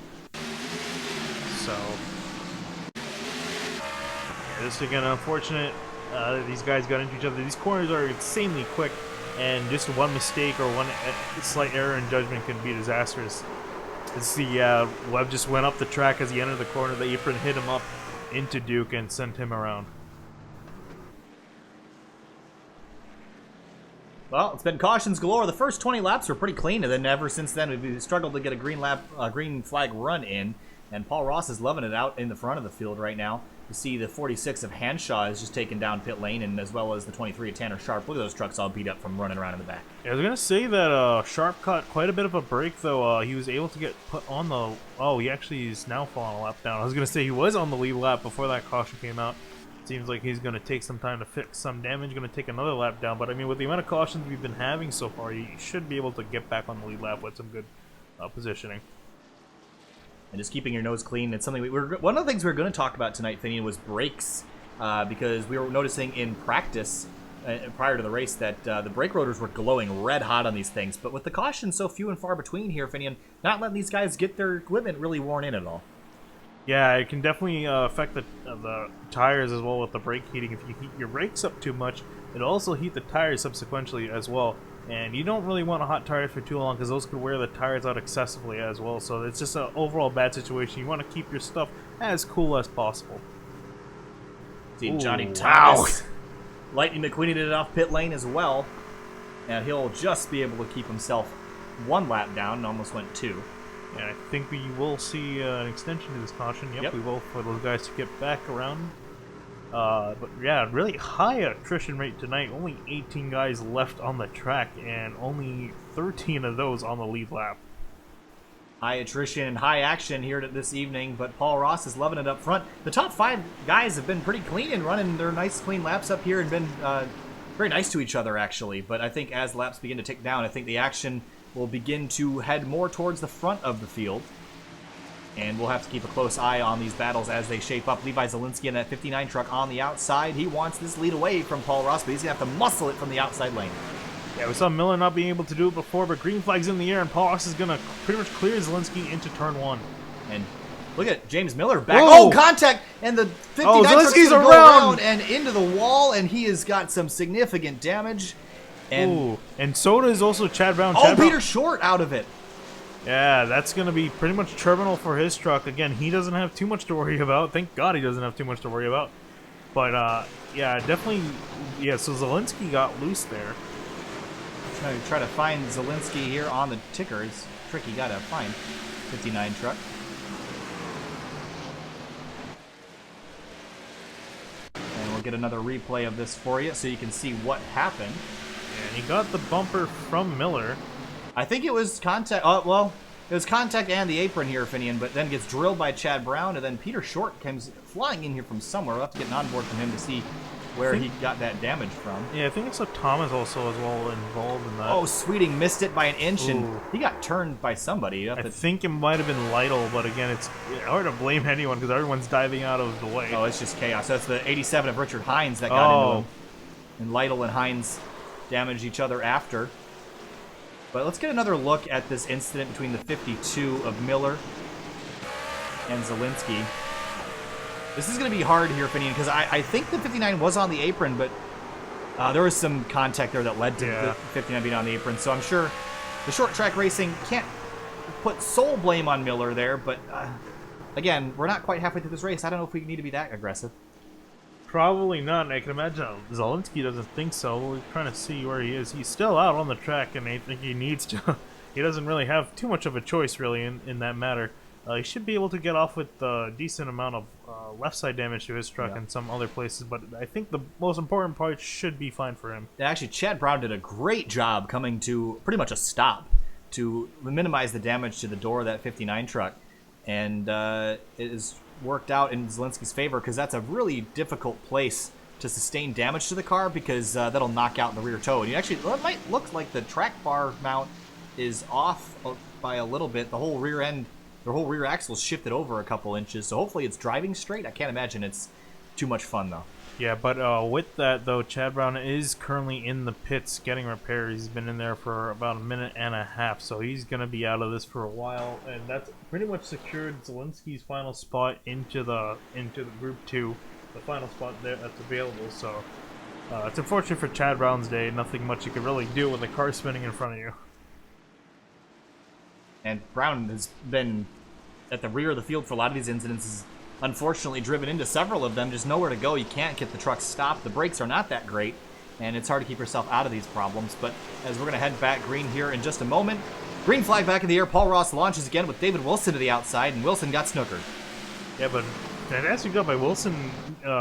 So, yeah, this is again unfortunate. These guys got into each other. These corners are insanely quick, and just one mistake or one slight error in judgment can be disastrous. Webb just went up the track as he entered the corner. The apron hit him up into Duke and sent him around. Well, it's been cautions galore. The first 20 laps were pretty clean, and then ever since then we've struggled to get a green flag run in. And Paul Ross is loving it out in the front of the field right now. You see the 46 of Hanshaw is just taking down pit lane, and as well as the 23 of Tanner Sharp. Look at those trucks all beat up from running around in the back. Yeah, I was gonna say that Sharp caught quite a bit of a break, though. He was able to get put on the. Oh, he actually is now falling a lap down. I was gonna say he was on the lead lap before that caution came out. Seems like he's going to take some time to fix some damage, going to take another lap down. But, I mean, with the amount of cautions we've been having so far, you should be able to get back on the lead lap with some good positioning. And just keeping your nose clean. It's something one of the things we were going to talk about tonight, Finian, was brakes. Because we were noticing in practice prior to the race that the brake rotors were glowing red hot on these things. But with the cautions so few and far between here, Finian, not letting these guys get their equipment really worn in at all. Yeah, it can definitely affect the tires as well with the brake heating. If you heat your brakes up too much, it'll also heat the tires subsequently as well. And you don't really want a hot tire for too long because those could wear the tires out excessively as well. So it's just an overall bad situation. You want to keep your stuff as cool as possible. See Johnny Thomas. Lightning McQueen did it off pit lane as well. And he'll just be able to keep himself one lap down and almost went 2. And I think we will see an extension to this caution. Yep, we will, for those guys to get back around. But yeah, really high attrition rate tonight. Only 18 guys left on the track, and only 13 of those on the lead lap. High attrition and high action here this evening, but Paul Ross is loving it up front. The top 5 guys have been pretty clean and running their nice clean laps up here and been very nice to each other, actually. But I think as laps begin to tick down, I think the action will begin to head more towards the front of the field. And we'll have to keep a close eye on these battles as they shape up. Levi Zielinski in that 59 truck on the outside. He wants this lead away from Paul Ross, but he's going to have to muscle it from the outside lane. Yeah, we saw Miller not being able to do it before, but green flag's in the air, and Paul Ross is going to pretty much clear Zielinski into turn 1. And look at James Miller back. Whoa! Oh, contact! And the 59 Oh, truck's Zielinski's gonna go around! and into the wall, and he has got some significant damage. And Ooh, and so does also Chad Brown. oh, Peter Short out of it. Yeah, that's going to be pretty much terminal for his truck. Again, he doesn't have too much to worry about. Thank God he doesn't have too much to worry about. But, yeah, definitely, yeah, so Zielinski got loose there. Try to find Zielinski here on the ticker. It's tricky. Got to find 59 truck. And we'll get another replay of this for you so you can see what happened. And he got the bumper from Miller. I think it was contact. Oh, well, it was contact and the apron here, Finian, but then gets drilled by Chad Brown, and then Peter Short comes flying in here from somewhere. We'll have to get an onboard from him to see where he got that damage from. Yeah, I think it's Thomas also as well involved in that. Oh, Sweeting missed it by an inch, Ooh. and he got turned by somebody. I think it might have been Lytle, but again, it's hard to blame anyone because everyone's diving out of the way. Oh, it's just chaos. That's the 87 of Richard Hines that got into him. And Lytle and Hines damaged each other after. But let's get another look at this incident between the 52 of Miller and Zielinski. This is going to be hard here, Finian, because I think the 59 was on the apron, but there was some contact there that led to the 59 being on the apron. So I'm sure the short track racing can't put sole blame on Miller there, but again, we're not quite halfway through this race. I don't know if we need to be that aggressive. Probably not. I can imagine Zielinski doesn't think so. We're trying to see where he is. He's still out on the track, and I think he needs to. He doesn't really have too much of a choice, really, in that matter. He should be able to get off with a decent amount of left side damage to his truck and some other places, but I think the most important part should be fine for him. Actually, Chad Brown did a great job coming to pretty much a stop to minimize the damage to the door of that 59 truck, and it has worked out in Zielinski's favor because that's a really difficult place to sustain damage to the car because that'll knock out the rear toe. And you actually, well, it might look like the track bar mount is off by a little bit. The whole rear end, the whole rear axle shifted over a couple inches, so hopefully it's driving straight. I can't imagine it's too much fun though. Yeah, but with that though, Chad Brown is currently in the pits getting repairs. He's been in there for about a minute and a half, so he's going to be out of this for a while, and that's pretty much secured Zielinski's final spot into the Group 2, the final spot there that's available. So it's unfortunate for Chad Brown's day. Nothing much you could really do with the car spinning in front of you. And Brown has been at the rear of the field for a lot of these incidents. He's unfortunately driven into several of them. Just nowhere to go. You can't get the truck stopped. The brakes are not that great, and it's hard to keep yourself out of these problems. But as we're going to head back green here in just a moment, green flag back in the air. Paul Ross launches again with David Wilson to the outside, and Wilson got snookered. Yeah, but fantastic job by Wilson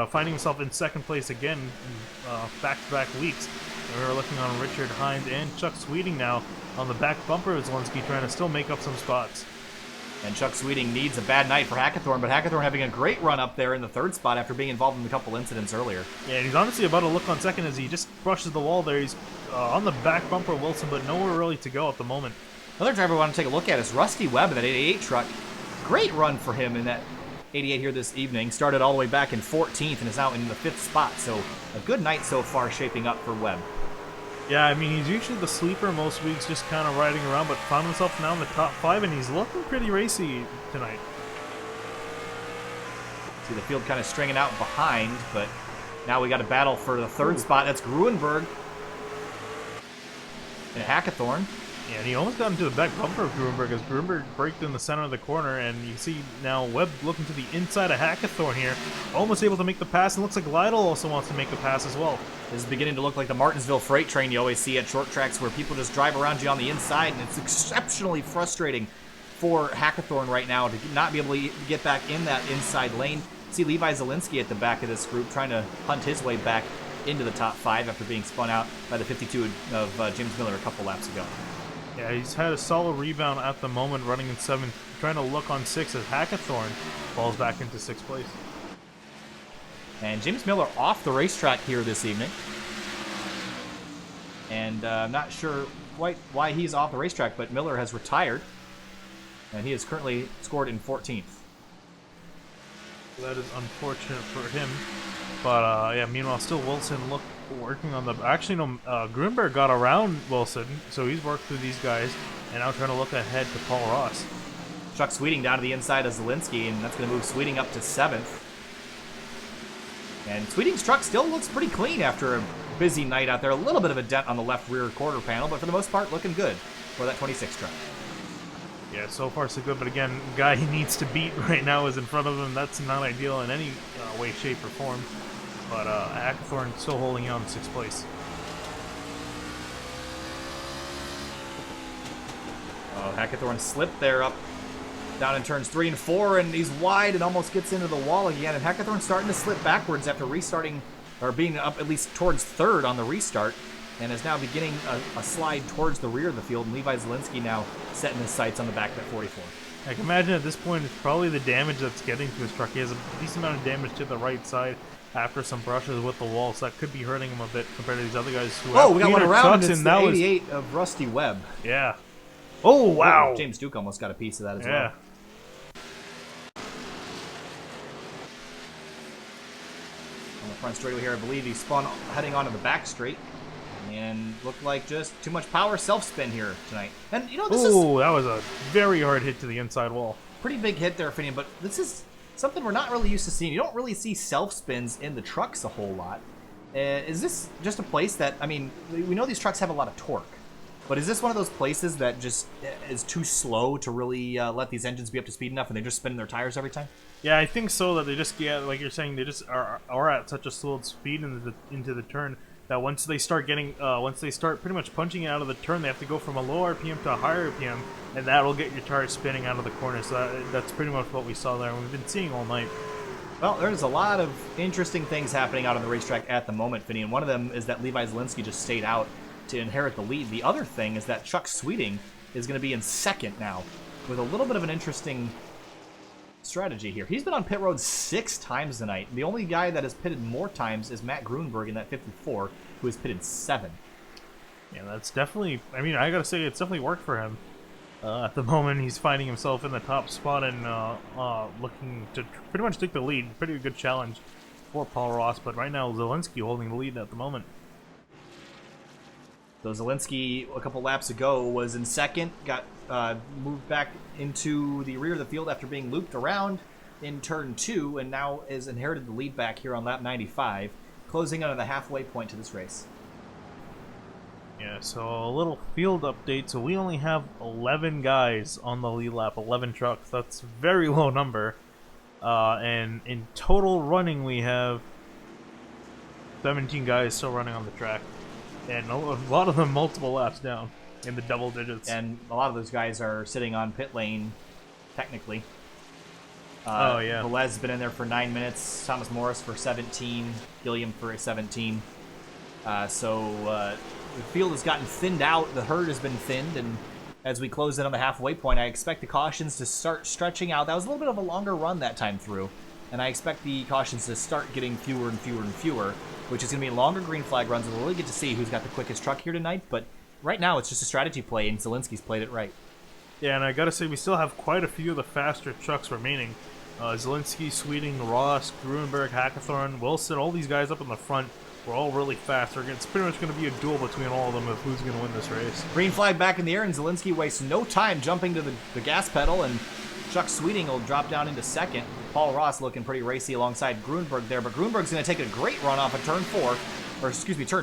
finding himself in second place again in back-to-back weeks. And we're looking on Richard Hines and Chuck Sweeting now on the back bumper of Zielinski, trying to still make up some spots. And Chuck Sweeting needs a bad night for Hackathorn, but Hackathorn having a great run up there in the third spot after being involved in a couple incidents earlier. Yeah, and he's honestly about to look on second as he just brushes the wall there. He's on the back bumper of Wilson, but nowhere really to go at the moment. Another driver we want to take a look at is Rusty Webb in that 88 truck. Great run for him in that 88 here this evening. Started all the way back in 14th and is now in the 5th spot, so a good night so far shaping up for Webb. Yeah, I mean, he's usually the sleeper most weeks, just kind of riding around, but found himself now in the top 5, and he's looking pretty racy tonight. See the field kind of stringing out behind, but now we got a battle for the third spot. That's Gruenberg and Hackathorn. Yeah, and he almost got into the back bumper of Gruenberg as Gruenberg braked in the center of the corner, and you see now Webb looking to the inside of Hackathorn here, almost able to make the pass, and looks like Lytle also wants to make the pass as well. This is beginning to look like the Martinsville freight train you always see at short tracks where people just drive around you on the inside, and it's exceptionally frustrating for Hackathorn right now to not be able to get back in that inside lane. See Levi Zielinski at the back of this group trying to hunt his way back into the top 5 after being spun out by the 52 of James Miller a couple laps ago. Yeah, he's had a solid rebound at the moment, running in 7th, trying to look on 6 as Hackathorn falls back into 6th place. And James Miller off the racetrack here this evening. And I'm not sure quite why he's off the racetrack, but Miller has retired. And he is currently scored in 14th. So that is unfortunate for him. But yeah, meanwhile, still Wilson working on the... Actually, no, Grunberg got around Wilson, so he's worked through these guys, and now trying to look ahead to Paul Ross. Chuck Sweeting down to the inside of Zielinski, and that's going to move Sweeting up to 7th. And Sweeting's truck still looks pretty clean after a busy night out there. A little bit of a dent on the left rear quarter panel, but for the most part, looking good for that 26 truck. Yeah, so far so good, but again, the guy he needs to beat right now is in front of him. That's not ideal in any way, shape, or form. But Hackathorn still holding out in 6th place. Oh, Hackathorn slipped there up down in turns 3 and 4, and he's wide and almost gets into the wall again. And Hackathorn's starting to slip backwards after restarting, or being up at least towards 3rd on the restart, and is now beginning a slide towards the rear of the field. And Levi Zielinski now setting his sights on the back of that 44. I can imagine at this point it's probably the damage that's getting to his truck. He has a decent amount of damage to the right side after some brushes with the wall, so that could be hurting him a bit compared to these other guys who have we got one around, and it's the that 88 of Rusty Webb. Yeah. Oh, wow. Oh, James Duke almost got a piece of that as well. Yeah. On the front straightaway here, I believe he spun heading onto the back straight. And looked like just too much power self-spin here tonight. And, you know, this is... Oh, that was a very hard hit to the inside wall. Pretty big hit there, Finian, but this is something we're not really used to seeing. You don't really see self-spins in the trucks a whole lot. Is this just a place that, I mean, we know these trucks have a lot of torque, but is this one of those places that just is too slow to really let these engines be up to speed enough and they're just spinning their tires every time? Yeah, I think so, that they just, yeah, like you're saying, they just are at such a slow speed into the turn that once they start pretty much punching it out of the turn, they have to go from a low RPM to a higher RPM, and that'll get your tires spinning out of the corner. So that's pretty much what we saw there, and we've been seeing all night. Well, there's a lot of interesting things happening out on the racetrack at the moment, Vinny, and one of them is that Levi Zielinski just stayed out to inherit the lead. The other thing is that Chuck Sweeting is going to be in 2nd now, with a little bit of an interesting strategy here. He's been on pit road 6 times tonight. The only guy that has pitted more times is Matt Grunberg in that 54, who has pitted 7. Yeah, that's definitely, I mean, I gotta say, it's definitely worked for him. At the moment, he's finding himself in the top spot and looking to pretty much take the lead. Pretty good challenge for Paul Ross, but right now, Zielinski holding the lead at the moment. So Zielinski, a couple laps ago, was in 2nd, got moved back into the rear of the field after being looped around in turn 2, and now has inherited the lead back here on lap 95, closing on the halfway point to this race. Yeah, so a little field update. So we only have 11 guys on the lead lap, 11 trucks. That's a very low number. And in total running, we have 17 guys still running on the track. And a lot of them multiple laps down in the double digits. And a lot of those guys are sitting on pit lane, technically. Oh, yeah. Velez has been in there for 9 minutes. Thomas Morris for 17. Gilliam for 17. The field has gotten thinned out. The herd has been thinned. And as we close in on the halfway point, I expect the cautions to start stretching out. That was a little bit of a longer run that time through. And I expect the cautions to start getting fewer and fewer and fewer, which is going to be longer green flag runs. And we'll really get to see who's got the quickest truck here tonight. But right now, it's just a strategy play, and Zielinski's played it right. Yeah, and I gotta say, we still have quite a few of the faster trucks remaining. Zielinski, Sweeting, Ross, Grunberg, Hackathorn, Wilson, all these guys up in the front were all really fast. It's pretty much going to be a duel between all of them of who's going to win this race. Green flag back in the air, and Zielinski wastes no time jumping to the gas pedal, and Chuck Sweeting will drop down into 2nd. Paul Ross looking pretty racy alongside Grunberg there, but Grunberg's going to take a great run off of turn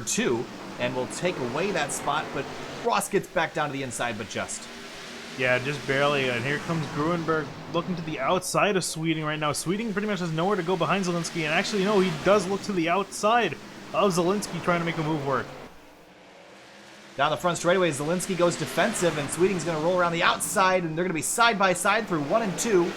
2, and will take away that spot, but Ross gets back down to the inside, but just. Yeah, just barely, and here comes Grunberg looking to the outside of Sweeting right now. Sweeting pretty much has nowhere to go behind Zielinski, and actually, no, he does look to the outside of Zielinski trying to make a move work. Down the front straightaway, Zielinski goes defensive, and Sweeting's going to roll around the outside, and they're going to be side by side through 1 and 2.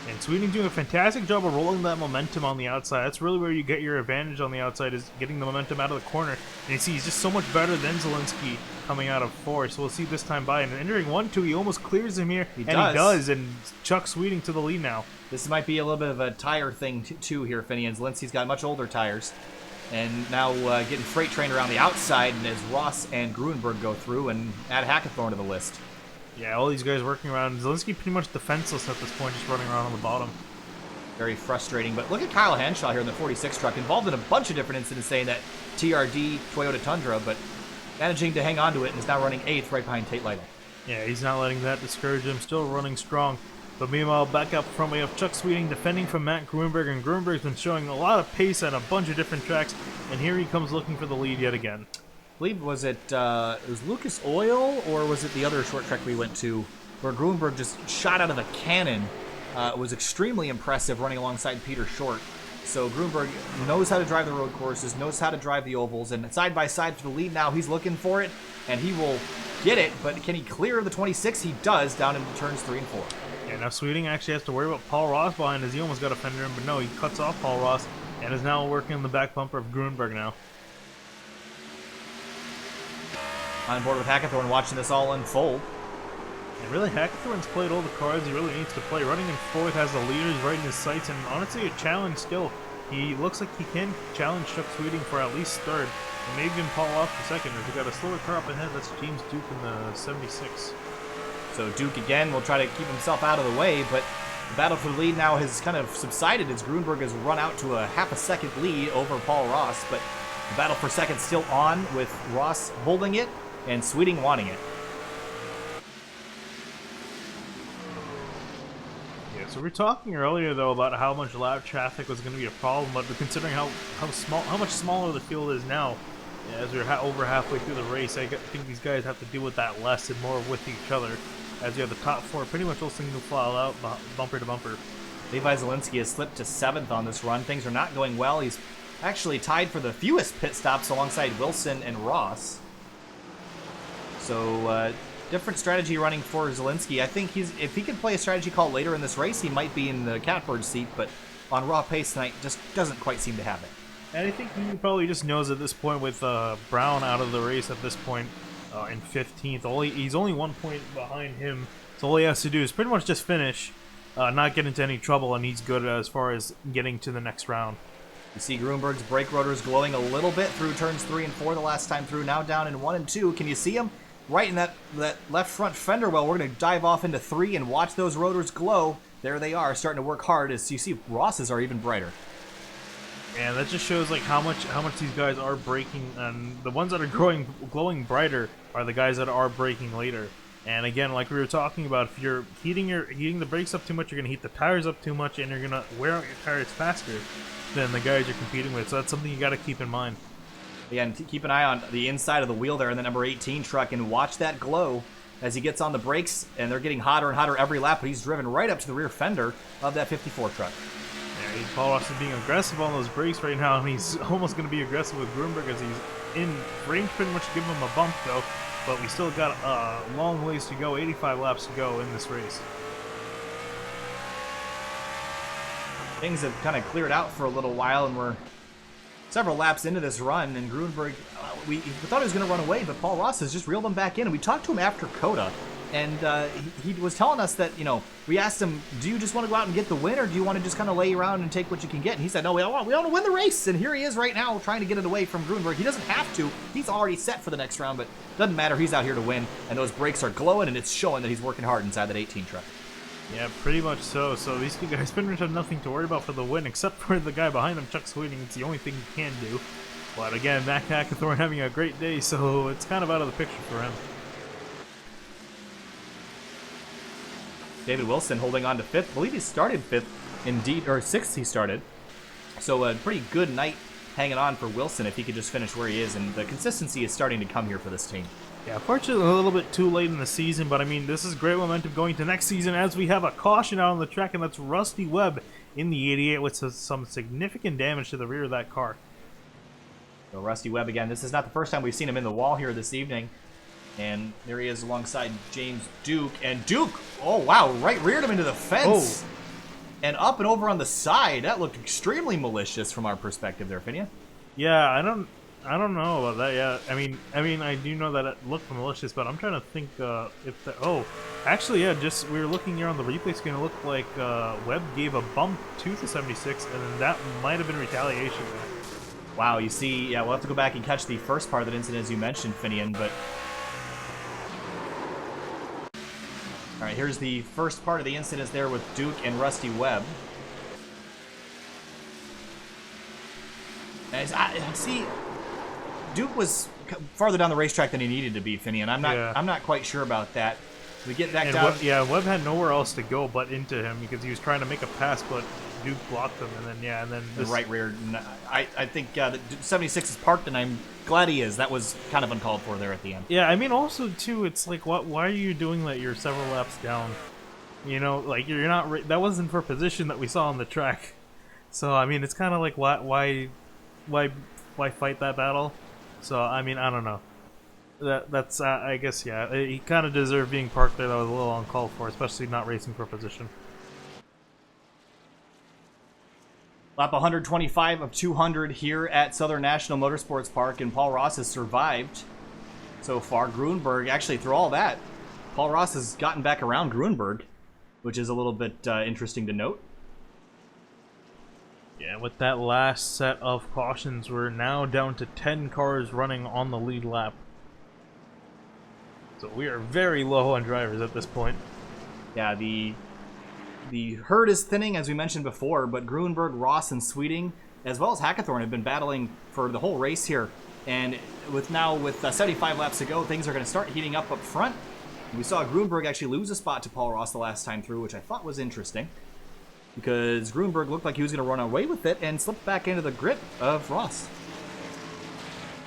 And Sweeting doing a fantastic job of rolling that momentum on the outside. That's really where you get your advantage on the outside, is getting the momentum out of the corner. And you see he's just so much better than Zielinski coming out of 4. So we'll see this time by. And entering 1-2, he almost clears him here. He does. And Chuck Sweeting to the lead now. This might be a little bit of a tire thing too here, Finney. And Zielinski's got much older tires. And now getting freight trained around the outside, and as Ross and Grunberg go through and add Hackathorn to the list. Yeah, all these guys working around. Zielinski pretty much defenseless at this point, just running around on the bottom. Very frustrating. But look at Kyle Hanshaw here in the 46 truck, involved in a bunch of different incidents, saying that TRD Toyota Tundra, but managing to hang on to it and is now running 8th right behind Tate Lytle. Yeah, he's not letting that discourage him. Still running strong. But meanwhile, back up front, we have Chuck Sweeting defending from Matt Grunberg, and Grunberg's been showing a lot of pace at a bunch of different tracks, and here he comes looking for the lead yet again. I believe, was it Lucas Oil, or was it the other short track we went to, where Grunberg just shot out of a cannon? It was extremely impressive running alongside Peter Short. So Grunberg knows how to drive the road courses, knows how to drive the ovals, and side by side for the lead now. He's looking for it, and he will get it, but can he clear the 26? He does, down into turns 3 and 4. Yeah, now Sweeting actually has to worry about Paul Ross behind as he almost got a fender in, but no, he cuts off Paul Ross and is now working on the back bumper of Grunberg now. On board with Hackathorn, watching this all unfold. And really, Hackathorn's played all the cards he really needs to play. Running in 4th, has the leaders right in his sights, and honestly a challenge still. He looks like he can challenge Chuck Sweeting for at least 3rd, and maybe even Paul off for 2nd. If we got a slower car up ahead, that's James Duke in the 76. So Duke again will try to keep himself out of the way, but the battle for the lead now has kind of subsided as Grunberg has run out to a half a second lead over Paul Ross, but the battle for 2nd still on, with Ross holding it and Sweeting wanting it. Yeah, so we were talking earlier though about how much lap traffic was going to be a problem, but considering how much smaller the field is now, as we're over halfway through the race, I think these guys have to deal with that less and more with each other. As you have the top 4 pretty much all single file out, bumper to bumper. Levi Zielinski has slipped to 7th on this run. Things are not going well. He's actually tied for the fewest pit stops alongside Wilson and Ross. So different strategy running for Zielinski. I think if he can play a strategy call later in this race, he might be in the catbird seat, but on raw pace tonight just doesn't quite seem to have it. And I think he probably just knows at this point, with Brown out of the race at this point in 15th. He's only 1 point behind him, so all he has to do is pretty much just finish, not get into any trouble, and he's good as far as getting to the next round. You see Grunberg's brake rotors glowing a little bit through turns 3 and 4 the last time through, now down in 1 and 2. Can you see him? Right in that left front fender well. We're going to dive off into 3 and watch those rotors glow. There they are, starting to work hard, as you see Ross's are even brighter. And that just shows like how much these guys are braking, and the ones that are glowing brighter are the guys that are braking later. And again, like we were talking about, if you're heating the brakes up too much, you're going to heat the tires up too much, and you're going to wear out your tires faster than the guys you're competing with. So that's something you got to keep in mind. Again, keep an eye on the inside of the wheel there in the number 18 truck and watch that glow as he gets on the brakes, and they're getting hotter and hotter every lap, but he's driven right up to the rear fender of that 54 truck. Yeah, Paul Ross is being aggressive on those brakes right now, and he's almost going to be aggressive with Grunberg as he's in range pretty much to give him a bump though, but we still got a long ways to go, 85 laps to go in this race. Things have kind of cleared out for a little while, and we're several laps into this run, and Grunberg, we thought he was going to run away, but Paul Ross has just reeled him back in, and we talked to him after COTA, and he was telling us that, you know, we asked him, do you just want to go out and get the win, or do you want to just kind of lay around and take what you can get? And he said, no, we want to win the race, and here he is right now trying to get it away from Grunberg. He doesn't have to. He's already set for the next round, but doesn't matter. He's out here to win, and those brakes are glowing, and it's showing that he's working hard inside that 18 truck. Yeah, pretty much so. So these two guys pretty much have nothing to worry about for the win, except for the guy behind him, Chuck Sweeting. It's the only thing he can do. But again, Matt Hackathorn having a great day, so it's kind of out of the picture for him. David Wilson holding on to 5th. I believe he started 5th, indeed, or 6th he started. So a pretty good night hanging on for Wilson if he could just finish where he is, and the consistency is starting to come here for this team. Yeah, fortunately a little bit too late in the season, but I mean, this is great momentum going to next season as we have a caution out on the track, and that's Rusty Webb in the 88 with some significant damage to the rear of that car. So Rusty Webb again. This is not the first time we've seen him in the wall here this evening. And there he is alongside James Duke. And Duke, oh wow, right reared him into the fence. Oh. And up and over on the side. That looked extremely malicious from our perspective there, Phinia. Yeah, I don't know about that. Yeah, I mean, I do know that it looked malicious, but I'm trying to think if the actually, yeah, just we were looking here on the replay screen. It looked like Webb gave a bump to the 76, and that might have been retaliation. Wow, you see, yeah, we'll have to go back and catch the first part of that incident as you mentioned, Finian, but all right, here's the first part of the incident there with Duke and Rusty Webb. Yeah, see, Duke was farther down the racetrack than he needed to be, Finney, and I'm not quite sure about that. We get back down. Webb had nowhere else to go but into him because he was trying to make a pass, but Duke blocked him, and then the right rear. I think that 76 is parked, and I'm glad he is. That was kind of uncalled for there at the end. Yeah, I mean, also too, it's like, why are you doing that? You're several laps down. You know, like you're not. That wasn't for position that we saw on the track. So I mean, it's kind of like why fight that battle? So I mean, I don't know. That's I guess yeah. He kind of deserved being parked there. That was a little uncalled for, especially not racing for position. Lap 125 of 200 here at Southern National Motorsports Park, and Paul Ross has survived so far. Grunberg, actually, through all that, Paul Ross has gotten back around Grunberg, which is a little bit interesting to note. Yeah, with that last set of cautions, we're now down to 10 cars running on the lead lap. So we are very low on drivers at this point. Yeah, the herd is thinning, as we mentioned before, but Grunberg, Ross, and Sweeting, as well as Hackathorn, have been battling for the whole race here. And with 75 laps to go, things are going to start heating up front. We saw Grunberg actually lose a spot to Paul Ross the last time through, which I thought was interesting, because Grunberg looked like he was going to run away with it and slip back into the grip of Ross.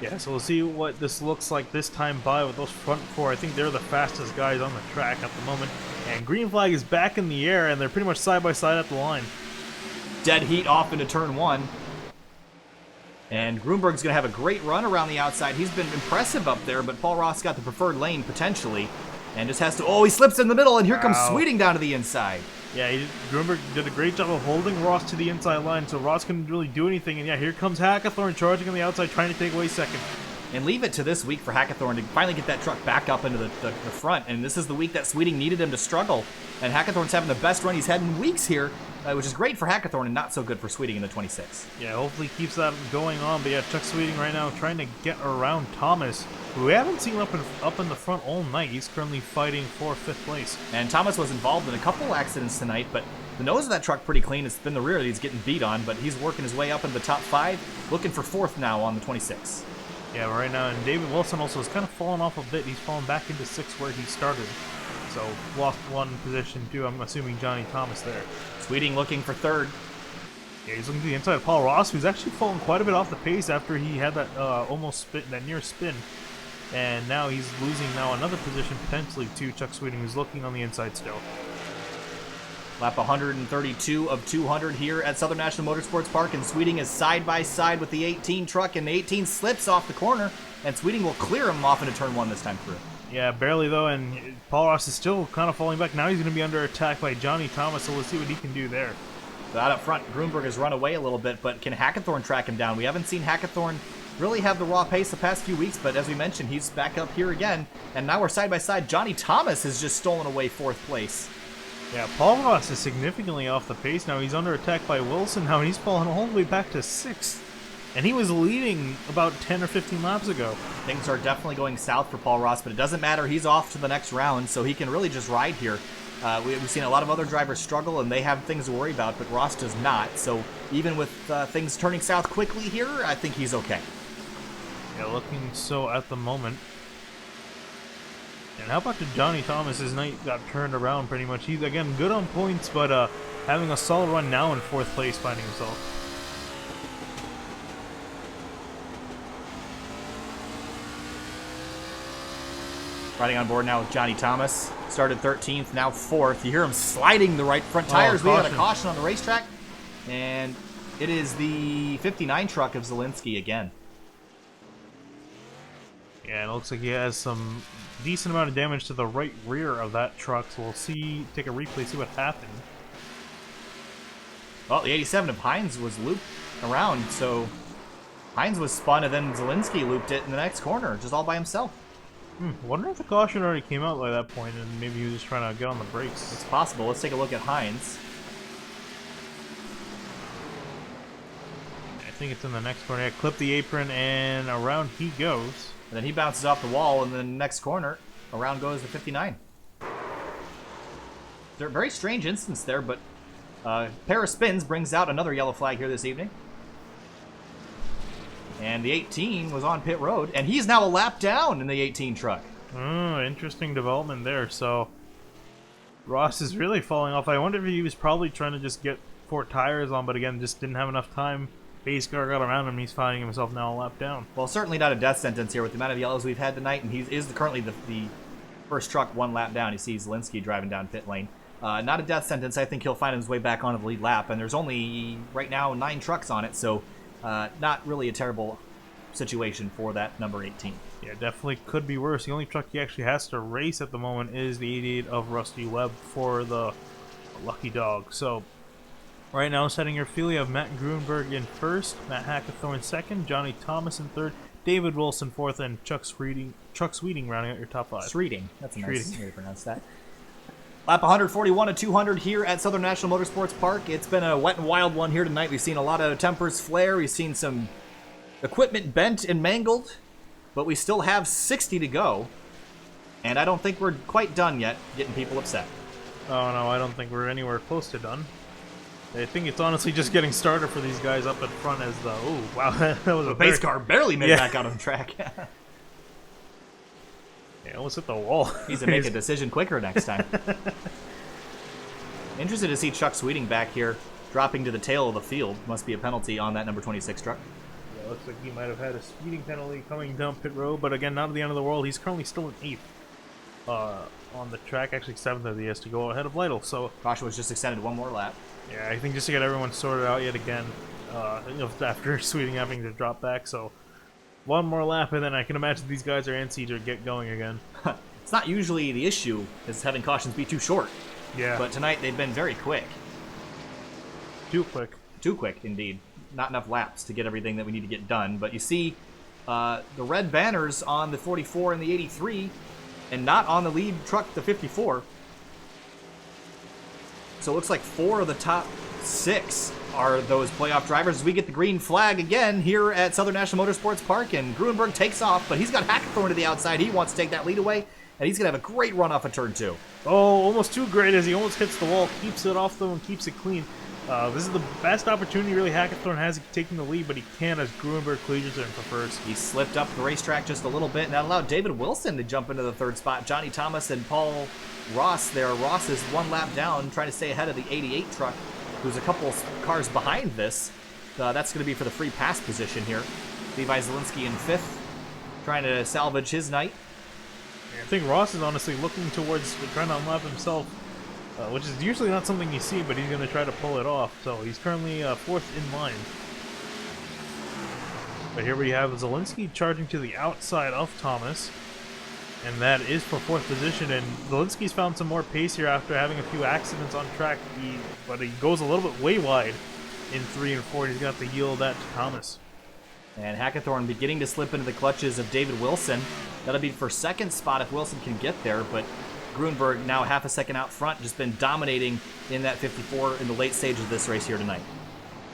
Yeah, so we'll see what this looks like this time by with those front four. I think they're the fastest guys on the track at the moment. And green flag is back in the air, and they're pretty much side by side at the line. Dead heat off into turn one. And Grunberg's going to have a great run around the outside. He's been impressive up there, but Paul Ross got the preferred lane potentially. And just has to... Oh, he slips in the middle, and here comes Sweeting down to the inside. Yeah, Grunberg did a great job of holding Ross to the inside line, so Ross couldn't really do anything. And yeah, here comes Hackathorn charging on the outside, trying to take away second. And leave it to this week for Hackathorn to finally get that truck back up into the front. And this is the week that Sweeting needed him to struggle. And Hackathorn's having the best run he's had in weeks here, which is great for Hackathorn and not so good for Sweeting in the 26. Yeah, hopefully keeps that going on. But yeah, Chuck Sweeting right now trying to get around Thomas, who we haven't seen up in the front all night. He's currently fighting for 5th place. And Thomas was involved in a couple accidents tonight, but the nose of that truck pretty clean. It's been the rear that he's getting beat on, but he's working his way up into the top 5, looking for 4th now on the 26. Yeah, right now, and David Wilson also has kind of fallen off a bit. He's fallen back into 6th where he started. So, lost one position too. I'm assuming Johnny Thomas there. Sweeting looking for 3rd. Yeah, he's looking to the inside of Paul Ross, who's actually fallen quite a bit off the pace after he had that that near spin. And now he's losing another position potentially to Chuck Sweeting, who's looking on the inside still. Lap 132 of 200 here at Southern National Motorsports Park, and Sweeting is side by side with the 18 truck, and the 18 slips off the corner, and Sweeting will clear him off into turn 1 this time through. Yeah, barely though, and Paul Ross is still kind of falling back. Now he's going to be under attack by Johnny Thomas, so we'll see what he can do there. So out up front, Grunberg has run away a little bit, but can Hackathorn track him down? We haven't seen Hackathorn really have the raw pace the past few weeks, but as we mentioned, he's back up here again, and now we're side by side. Johnny Thomas has just stolen away 4th place. Yeah, Paul Ross is significantly off the pace now. He's under attack by Wilson now, and he's fallen all the way back to 6th. And he was leading about 10 or 15 laps ago. Things are definitely going south for Paul Ross, but it doesn't matter. He's off to the next round, so he can really just ride here. We've seen a lot of other drivers struggle, and they have things to worry about, but Ross does not. So even with things turning south quickly here, I think he's okay. Yeah, looking so at the moment. And how about the Johnny Thomas? His night got turned around pretty much. He's, again, good on points, but having a solid run now in 4th place, finding himself. Riding on board now with Johnny Thomas. Started 13th, now 4th. You hear him sliding the right front tires. We got a caution on the racetrack. And it is the 59 truck of Zielinski again. Yeah, it looks like he has some decent amount of damage to the right rear of that truck. So we'll take a replay, see what happened. Well, the 87 of Hines was looped around. So Hines was spun, and then Zielinski looped it in the next corner, just all by himself. Wonder if the caution already came out by that point, and maybe he was just trying to get on the brakes. It's possible. Let's take a look at Hines. I think it's in the next corner. Yeah, clip the apron, and around he goes. And then he bounces off the wall, and then the next corner, around goes the 59. They're a very strange instance there, but pair of spins brings out another yellow flag here this evening. And the 18 was on pit road, and he's now a lap down in the 18 truck. Oh, interesting development there. So Ross is really falling off. I wonder if he was probably trying to just get 4 tires on, but again, just didn't have enough time. Base car got around him, he's finding himself now a lap down. Well, certainly not a death sentence here with the amount of yellows we've had tonight, and he is currently the first truck 1 lap down. You see Zielinski driving down pit lane. Not a death sentence. I think he'll find his way back onto the lead lap, and there's only, right now, 9 trucks on it, so not really a terrible situation for that number 18. Yeah, definitely could be worse. The only truck he actually has to race at the moment is the 88 of Rusty Webb for the Lucky Dog. So right now, setting your field, you have Matt Gruenberg in first, Matt Hackathorn second, Johnny Thomas in third, David Wilson fourth, and Chuck Sweeting rounding out your top 5. Sreeding. That's a nice way to pronounce that. Lap 141 to 200 here at Southern National Motorsports Park. It's been a wet and wild one here tonight. We've seen a lot of tempers flare. We've seen some equipment bent and mangled, but we still have 60 to go, and I don't think we're quite done yet getting people upset. Oh no, I don't think we're anywhere close to done. I think it's honestly just getting started for these guys up at front as the... Oh, wow, that was a base car barely made it back out on the track. Yeah, almost hit the wall. Needs to make a decision quicker next time. Interested to see Chuck Sweeting back here, dropping to the tail of the field. Must be a penalty on that number 26 truck. Yeah, looks like he might have had a speeding penalty coming down pit road, but again, not at the end of the world. He's currently still in 8th on the track, actually 7th as he has to go ahead of Lytle. So Caution was just extended 1 more lap. yeah, I think just to get everyone sorted out yet again, after Sweeting having to drop back. So 1 more lap, and then I can imagine these guys are antsy to get going again. It's not usually the issue, is having cautions be too short. Yeah. But tonight they've been very quick. Too quick. Too quick, indeed. Not enough laps to get everything that we need to get done. But you see the red banners on the 44 and the 83, and not on the lead truck, the 54. So it looks like 4 of the top 6 are those playoff drivers as we get the green flag again here at Southern National Motorsports Park, and Gruenberg takes off, but he's got Hackathorn to the outside. He wants to take that lead away, and he's going to have a great run off of turn 2. Oh, almost too great as he almost hits the wall, keeps it off though and keeps it clean. This is the best opportunity really Hackathorn has taking the lead, but he can't as Gruenberg cleaves in for first. He slipped up the racetrack just a little bit, and that allowed David Wilson to jump into the 3rd spot. Johnny Thomas and Paul Ross there. Ross is 1 lap down, trying to stay ahead of the 88 truck, who's a couple cars behind this. That's going to be for the free pass position here. Levi Zielinski in 5th, trying to salvage his night. I think Ross is honestly looking towards trying to unlap himself, which is usually not something you see, but he's going to try to pull it off. So he's currently 4th in line. But here we have Zielinski charging to the outside of Thomas, and that is for 4th position. And Zielinski's found some more pace here after having a few accidents on track, but he goes a little bit way wide in 3 and 4. He's going to have to yield that to Thomas. And Hackathorn beginning to slip into the clutches of David Wilson. That'll be for 2nd spot if Wilson can get there, but Gruenberg now half a second out front, just been dominating in that 54 in the late stage of this race here tonight.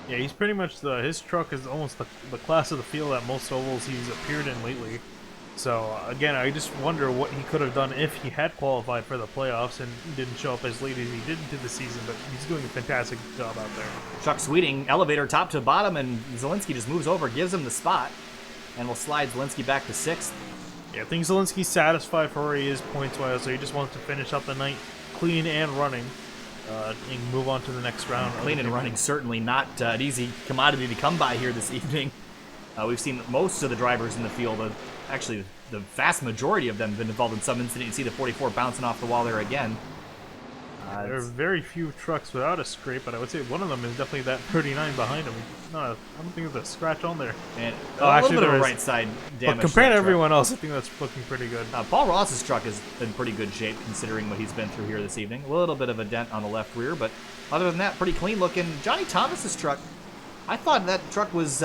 Yeah, he's pretty much his truck is almost the class of the field at most ovals he's appeared in lately. So again, I just wonder what he could have done if he had qualified for the playoffs and didn't show up as late as he did into the season, but he's doing a fantastic job out there. Chuck Sweeting, elevator top to bottom, and Zielinski just moves over, gives him the spot, and will slide Zielinski back to 6th. Yeah, I think Zielinski's satisfied for where he is points-wise, so he just wants to finish up the night clean and running and move on to the next round. Clean and running, certainly not an easy commodity to come by here this evening. We've seen most of the drivers in the field, actually the vast majority of them have been involved in some incident. You see the 44 bouncing off the wall there again. There are very few trucks without a scrape, but I would say one of them is definitely that 39 behind him. No, I don't think there's a scratch on there. And a little bit of a right side damage. But compared to everyone else, I think that's looking pretty good. Paul Ross's truck is in pretty good shape considering what he's been through here this evening. A little bit of a dent on the left rear, but other than that, pretty clean looking. Johnny Thomas's truck, I thought that truck was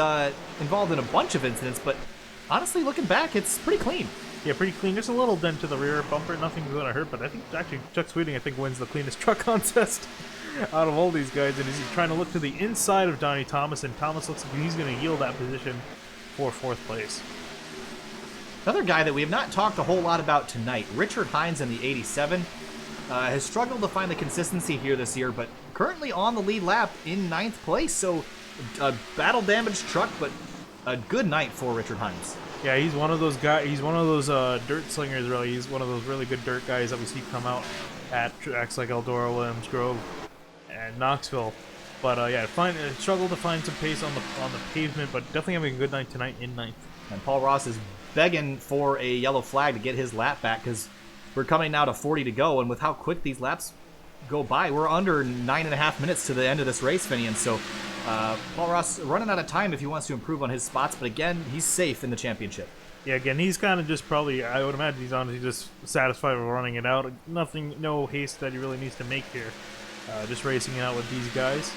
involved in a bunch of incidents, but honestly, looking back, it's pretty clean. Yeah, pretty clean. Just a little dent to the rear bumper. Nothing's going to hurt, but I think actually Chuck Sweeting, wins the cleanest truck contest out of all these guys. And he's trying to look to the inside of Johnny Thomas, and Thomas looks like he's going to yield that position for 4th place. Another guy that we have not talked a whole lot about tonight, Richard Hines in the 87, has struggled to find the consistency here this year, but currently on the lead lap in 9th place. So a battle-damaged truck, but a good night for Richard Hines. Yeah, he's one of those guys. He's one of those dirt slingers. Really, he's one of those really good dirt guys that we see come out at tracks like Eldora, Williams Grove, and Knoxville. But yeah, struggle to find some pace on the pavement, but definitely having a good night tonight in ninth. And Paul Ross is begging for a yellow flag to get his lap back because we're coming now to 40 to go, and with how quick these laps go by, we're under 9.5 minutes to the end of this race, Finian. So Paul Ross running out of time if he wants to improve on his spots, but again, he's safe in the championship. Yeah, again, he's kind of just probably, I would imagine he's honestly just satisfied with running it out. Nothing, no haste that he really needs to make here. Just racing it out with these guys.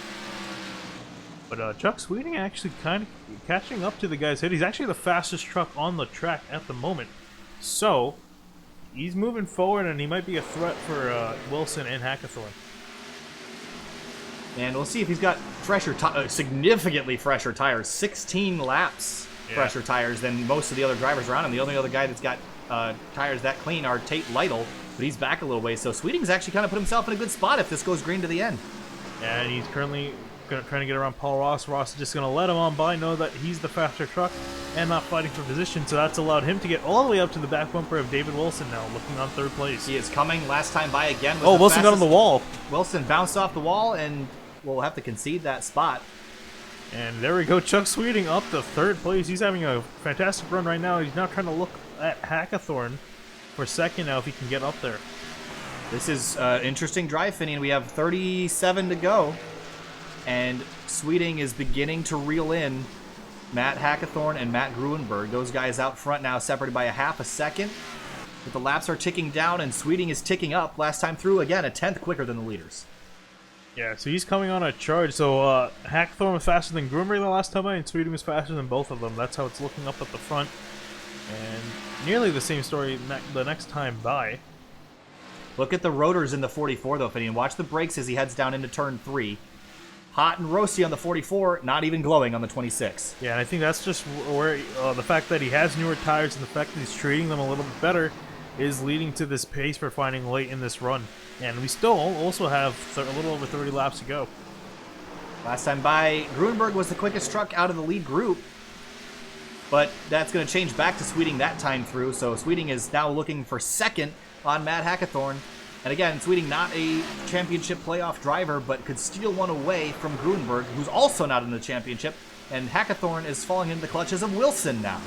But Chuck Sweeting actually kind of catching up to the guys hit. He's actually the fastest truck on the track at the moment. So, he's moving forward, and he might be a threat for Wilson and Hackathorn. And we'll see if he's got fresher, significantly fresher tires. 16 laps fresher tires than most of the other drivers around him. The only other guy that's got tires that clean are Tate Lytle, but he's back a little way. So Sweeting's actually kind of put himself in a good spot if this goes green to the end. And he's currently trying to get around Paul Ross. Ross is just going to let him on by, know that he's the faster truck and not fighting for position, so that's allowed him to get all the way up to the back bumper of David Wilson now, looking on third place. He is coming last time by again. Oh, Wilson got on the wall. Wilson bounced off the wall, and we'll have to concede that spot. And there we go, Chuck Sweeting up to third place. He's having a fantastic run right now. He's now trying to look at Hackathorn for second now if he can get up there. This is interesting drive, Finian. We have 37 to go. And Sweeting is beginning to reel in Matt Hackathorn and Matt Gruenberg. Those guys out front now separated by a half a second. But the laps are ticking down and Sweeting is ticking up. Last time through, again, a 10th quicker than the leaders. Yeah, so he's coming on a charge. So Hackathorn was faster than Gruenberg the last time by, and Sweeting was faster than both of them. That's how it's looking up at the front. And nearly the same story the next time by. Look at the rotors in the 44, though, Finian. Watch the brakes as he heads down into turn 3. Hot and roasty on the 44, not even glowing on the 26. Yeah, and I think that's just where the fact that he has newer tires and the fact that he's treating them a little bit better is leading to this pace we're finding late in this run. And we still also have a little over 30 laps to go. Last time by, Gruenberg was the quickest truck out of the lead group. But that's going to change back to Sweeting that time through. So Sweeting is now looking for second on Matt Hackathorn. And again, Sweeting not a championship playoff driver, but could steal one away from Gruenberg, who's also not in the championship. And Hackathorn is falling into the clutches of Wilson now.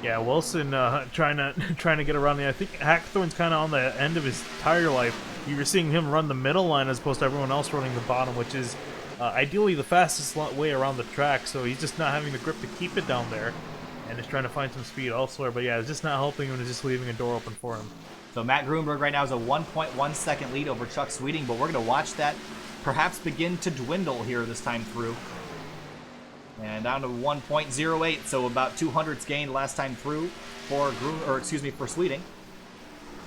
Yeah, Wilson trying to get around the. I think Hackathorn's kind of on the end of his tire life. You were seeing him run the middle line as opposed to everyone else running the bottom, which is ideally the fastest way around the track. So he's just not having the grip to keep it down there, and is trying to find some speed elsewhere. But yeah, it's just not helping him. It's just leaving a door open for him. So Matt Gruenberg right now is a 1.1 second lead over Chuck Sweeting, but we're going to watch that perhaps begin to dwindle here this time through. And down to 1.08, so about 200ths gained last time through for for Sweeting.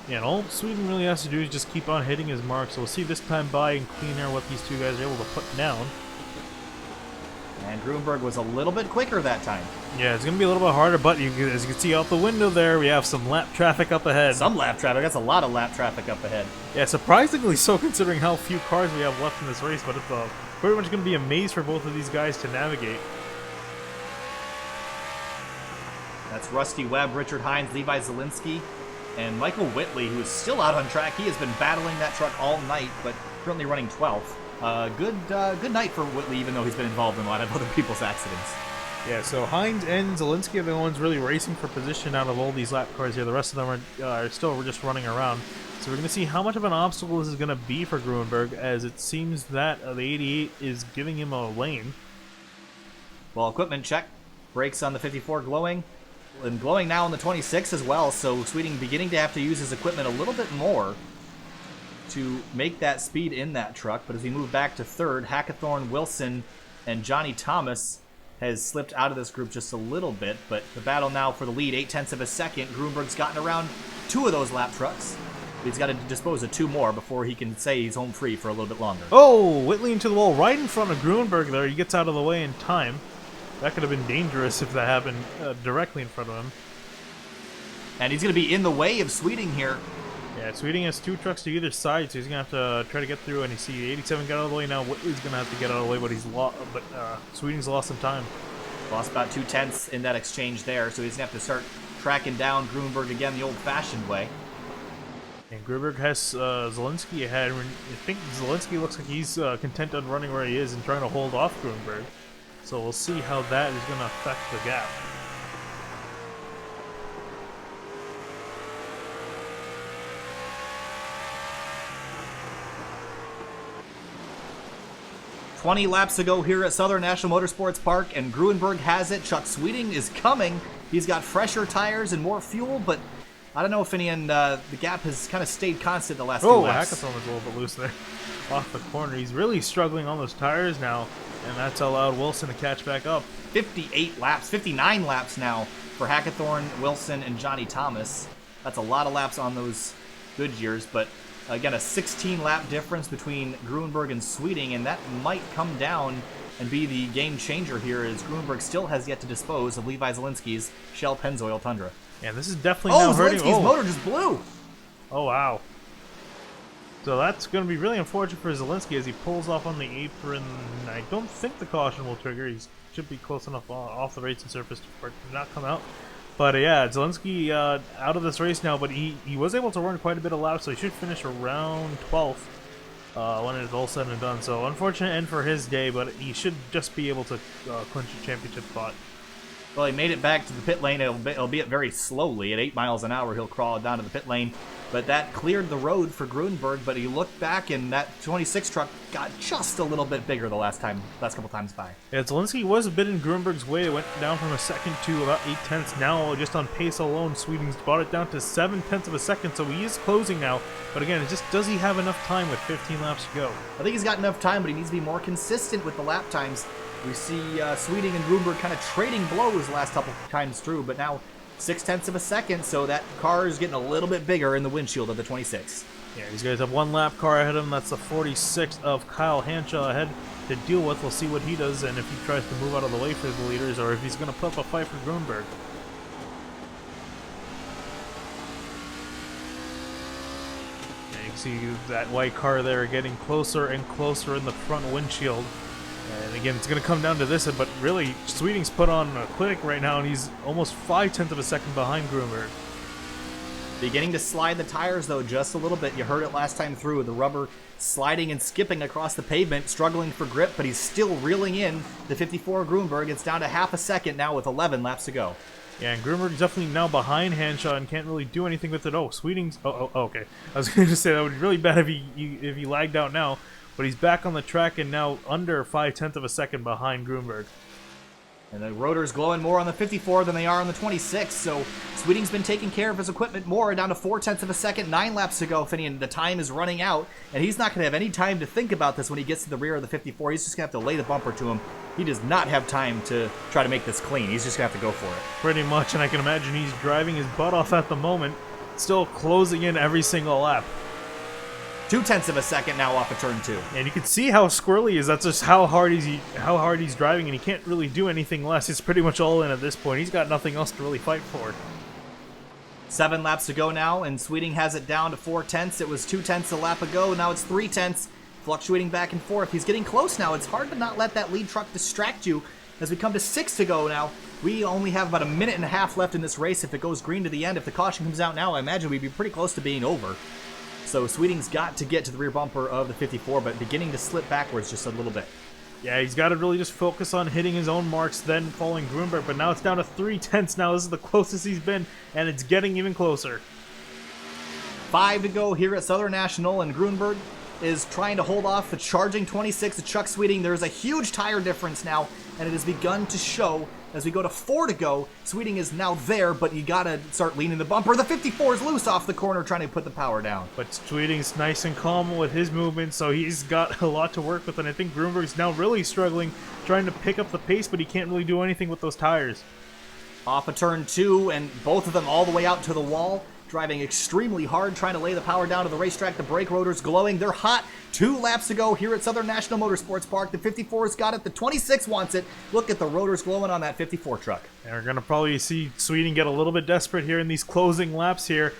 Yeah, and all Sweeting really has to do is just keep on hitting his mark. So we'll see this time by in clean air what these two guys are able to put down. And Gruenberg was a little bit quicker that time. Yeah, it's going to be a little bit harder, but as you can see out the window there, we have some lap traffic up ahead. Some lap traffic. That's a lot of lap traffic up ahead. Yeah, surprisingly so considering how few cars we have left in this race, but it's pretty much going to be a maze for both of these guys to navigate. That's Rusty Webb, Richard Hines, Levi Zielinski, and Michael Whitley, who is still out on track. He has been battling that truck all night, but currently running 12th. Good night for Whitley, even though he's been involved in a lot of other people's accidents. Yeah, so Hines and Zielinski are the ones really racing for position out of all these lap cars here. The rest of them are still just running around. So we're going to see how much of an obstacle this is going to be for Gruenberg, as it seems that the 88 is giving him a lane. Well, equipment check. Brakes on the 54 glowing. And glowing now on the 26 as well, so Sweeting beginning to have to use his equipment a little bit more to make that speed in that truck. But as we move back to third, Hackathorn, Wilson, and Johnny Thomas has slipped out of this group just a little bit. But the battle now for the lead, 0.8 of a second. Gruenberg's gotten around 2 of those lap trucks. He's got to dispose of 2 more before he can say he's home free for a little bit longer. Oh, Whitley into the wall right in front of Gruenberg there. He gets out of the way in time. That could have been dangerous if that happened directly in front of him. And he's going to be in the way of Sweeting here. Yeah, Sweeting has 2 trucks to either side, so he's going to have to try to get through. And you see 87 got out of the way now. Whitley's going to have to get out of the way, but Sweeting's lost some time. Lost about 2/10 in that exchange there, so he's going to have to start tracking down Grunberg again the old-fashioned way. And Grunberg has Zielinski ahead. I think Zielinski looks like he's content on running where he is and trying to hold off Grunberg. So we'll see how that is going to affect the gap. "20 laps to go here at Southern National Motorsports Park, and Grunberg has it. Chuck Sweeting is coming. He's got fresher tires and more fuel, but I don't know, Finian, the gap has kind of stayed constant the last few laps. Hackathon was a little bit loose there off the corner. He's really struggling on those tires now, and that's allowed Wilson to catch back up. 59 laps now for Hackathorn, Wilson, and Johnny Thomas. That's a lot of laps on those Goodyears, but again, a 16-lap difference between Grunberg and Sweeting, and that might come down and be the game changer here, as Grunberg still has yet to dispose of Levi Zielinski's Shell Pennzoil Tundra. Yeah, this is definitely now hurting. Zielinski's motor just blew! Oh, wow. So that's going to be really unfortunate for Zielinski as he pulls off on the apron. I don't think the caution will trigger. He should be close enough off the racing surface for it to not come out. But yeah, Zielinski out of this race now, but he was able to run quite a bit of laps, so he should finish around 12th when it is all said and done. So unfortunate end for his day, but he should just be able to clinch a championship spot. Well, he made it back to the pit lane, albeit very slowly. At 8 miles an hour, he'll crawl down to the pit lane. But that cleared the road for Grunberg, but he looked back, and that 26 truck got just a little bit bigger the last couple times by. Yeah, Zielinski was a bit in Grunberg's way. It went down from a second to about 0.8. Now, just on pace alone, Sweeting's brought it down to 0.7 of a second, so he is closing now. But again, it's just, does he have enough time with 15 laps to go? I think he's got enough time, but he needs to be more consistent with the lap times. We see Sweeting and Grunberg kind of trading blows the last couple times through, but now 0.6 of a second, so that car is getting a little bit bigger in the windshield of the 26. Yeah, these guys have one lap car ahead of him. That's the 46 of Kyle Hanshaw ahead to deal with. We'll see what he does and if he tries to move out of the way for the leaders or if he's going to put up a fight for Grunberg. And you can see that white car there getting closer and closer in the front windshield. And again, it's going to come down to this, but really, Sweeting's put on a clinic right now, and he's almost 0.5 of a second behind Grunberg. Beginning to slide the tires, though, just a little bit. You heard it last time through, the rubber sliding and skipping across the pavement, struggling for grip, but he's still reeling in the 54 Grunberg. It's down to 0.5 second now with 11 laps to go. Yeah, and Grunberg's definitely now behind Hanshaw and can't really do anything with it. Oh, Sweeting's... Oh, okay. I was going to say that would be really bad if he lagged out now. But he's back on the track and now under 0.5 of a second behind Grunberg. And the rotor's glowing more on the 54 than they are on the 26, so Sweeting's been taking care of his equipment more, down to 0.4 of a second, 9 laps to go, Finian. The time is running out, and he's not going to have any time to think about this when he gets to the rear of the 54. He's just going to have to lay the bumper to him. He does not have time to try to make this clean. He's just going to have to go for it. Pretty much, and I can imagine he's driving his butt off at the moment, still closing in every single lap. 0.2 of a second now off of turn 2. And you can see how squirrely he is. That's just how hard he's driving, and he can't really do anything less. He's pretty much all in at this point. He's got nothing else to really fight for. 7 laps to go now, and Sweeting has it down to 0.4. It was 0.2 a lap ago. Now it's 0.3, fluctuating back and forth. He's getting close now. It's hard to not let that lead truck distract you. As we come to 6 to go now, we only have about 1.5 minutes left in this race. If it goes green to the end, if the caution comes out now, I imagine we'd be pretty close to being over. So Sweeting's got to get to the rear bumper of the 54, but beginning to slip backwards just a little bit. Yeah, he's got to really just focus on hitting his own marks, then following Grunberg, but now it's down to 0.3 now. This is the closest he's been, and it's getting even closer. 5 to go here at Southern National, and Grunberg is trying to hold off the charging 26 of Chuck Sweeting. There's a huge tire difference now, and it has begun to show. As we go to 4 to go, Sweeting is now there, but you gotta start leaning the bumper. The 54 is loose off the corner, trying to put the power down. But Sweeting's nice and calm with his movement, so he's got a lot to work with, and I think Grunberg's now really struggling, trying to pick up the pace, but he can't really do anything with those tires. Off of turn 2, and both of them all the way out to the wall, driving extremely hard, trying to lay the power down to the racetrack. The brake rotors glowing. They're hot. 2 laps to go here at Southern National Motorsports Park. The 54's got it. The 26 wants it. Look at the rotors glowing on that 54 truck. And we're going to probably see Sweeting get a little bit desperate here in these closing laps here.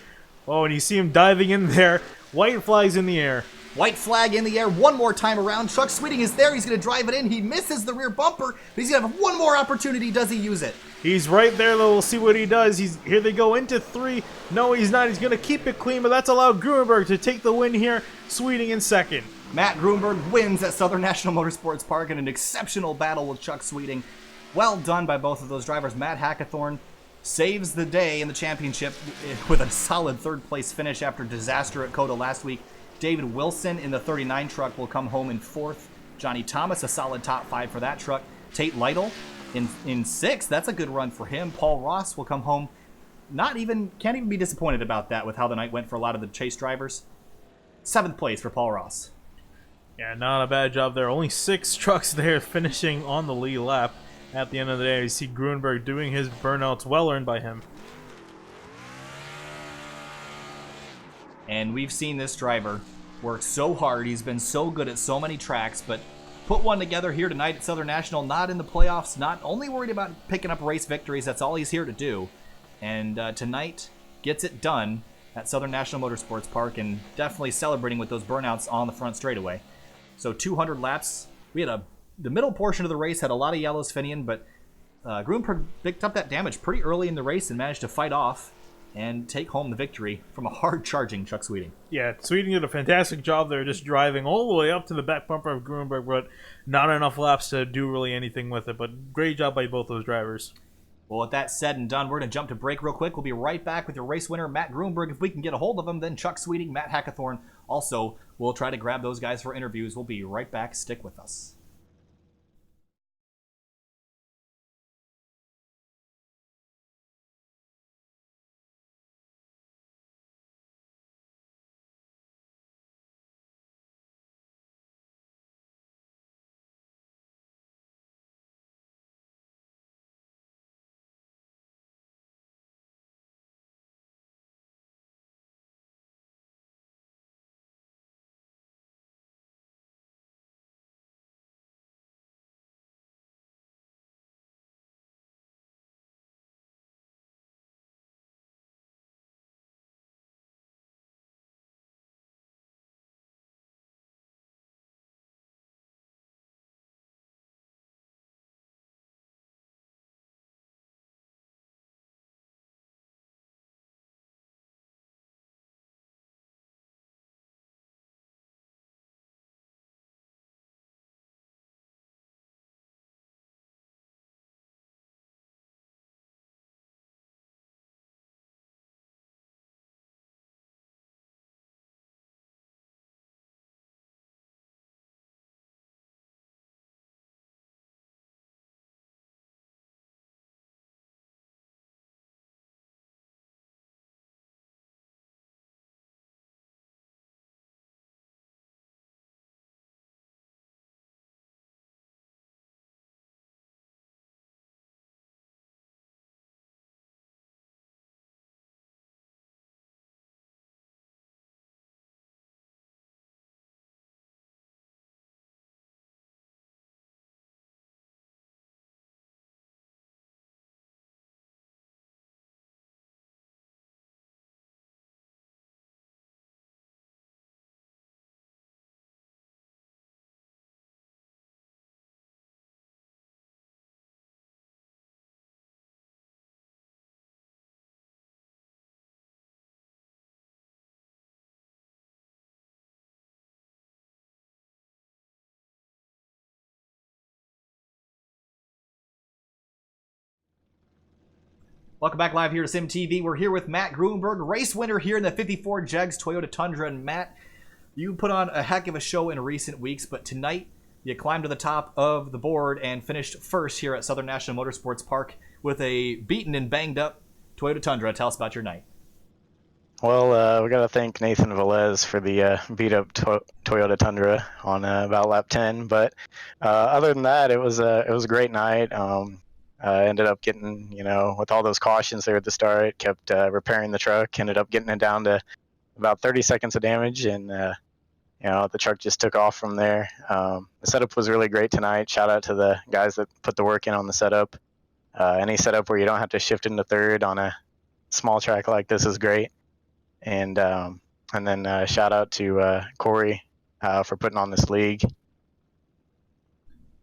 Oh, and you see him diving in there. White flags in the air. White flag in the air one more time around. Chuck Sweeting is there. He's going to drive it in. He misses the rear bumper, but he's going to have one more opportunity. Does he use it? He's right there, though. We'll see what he does. Here they go into 3. No, he's not. He's going to keep it clean, but that's allowed Gruenberg to take the win here. Sweeting in second. Matt Gruenberg wins at Southern National Motorsports Park in an exceptional battle with Chuck Sweeting. Well done by both of those drivers. Matt Hackathorn saves the day in the championship with a solid third-place finish after disaster at COTA last week. David Wilson in the 39 truck will come home in fourth. Johnny Thomas, a solid top 5 for that truck. Tate Lytle in sixth. That's a good run for him. Paul Ross will come home. Can't even be disappointed about that with how the night went for a lot of the chase drivers. 7th place for Paul Ross. Yeah, not a bad job there. Only 6 trucks there finishing on the lead lap. At the end of the day, you see Gruenberg doing his burnouts, well earned by him. And we've seen this driver work so hard. He's been so good at so many tracks, but put one together here tonight at Southern National, not in the playoffs, not only worried about picking up race victories. That's all he's here to do. And tonight gets it done at Southern National Motorsports Park, and definitely celebrating with those burnouts on the front straightaway. So 200 laps. We had the middle portion of the race had a lot of yellows, Finian, but Gruenberg picked up that damage pretty early in the race and managed to fight off and take home the victory from a hard-charging Chuck Sweeting. Yeah, Sweeting did a fantastic job there, just driving all the way up to the back bumper of Gruenberg, but not enough laps to do really anything with it. But great job by both those drivers. Well, with that said and done, we're going to jump to break real quick. We'll be right back with your race winner, Matt Gruenberg, if we can get a hold of him. Then Chuck Sweeting, Matt Hackathorn. Also, we'll try to grab those guys for interviews. We'll be right back. Stick with us. Welcome back live here to Sim TV. We're here with Matt Gruenberg, race winner here in the 54 Jegs Toyota Tundra. And Matt, you put on a heck of a show in recent weeks, but tonight you climbed to the top of the board and finished first here at Southern National Motorsports Park with a beaten and banged up Toyota Tundra. Tell us about your night. Well, we got to thank Nathan Velez for the beat-up Toyota Tundra on about lap 10. But other than that, it was a great night. Ended up getting, with all those cautions there at the start, kept repairing the truck. Ended up getting it down to about 30 seconds of damage, and the truck just took off from there. The setup was really great tonight. Shout out to the guys that put the work in on the setup. Any setup where you don't have to shift into third on a small track like this is great. And then shout out to Corey for putting on this league.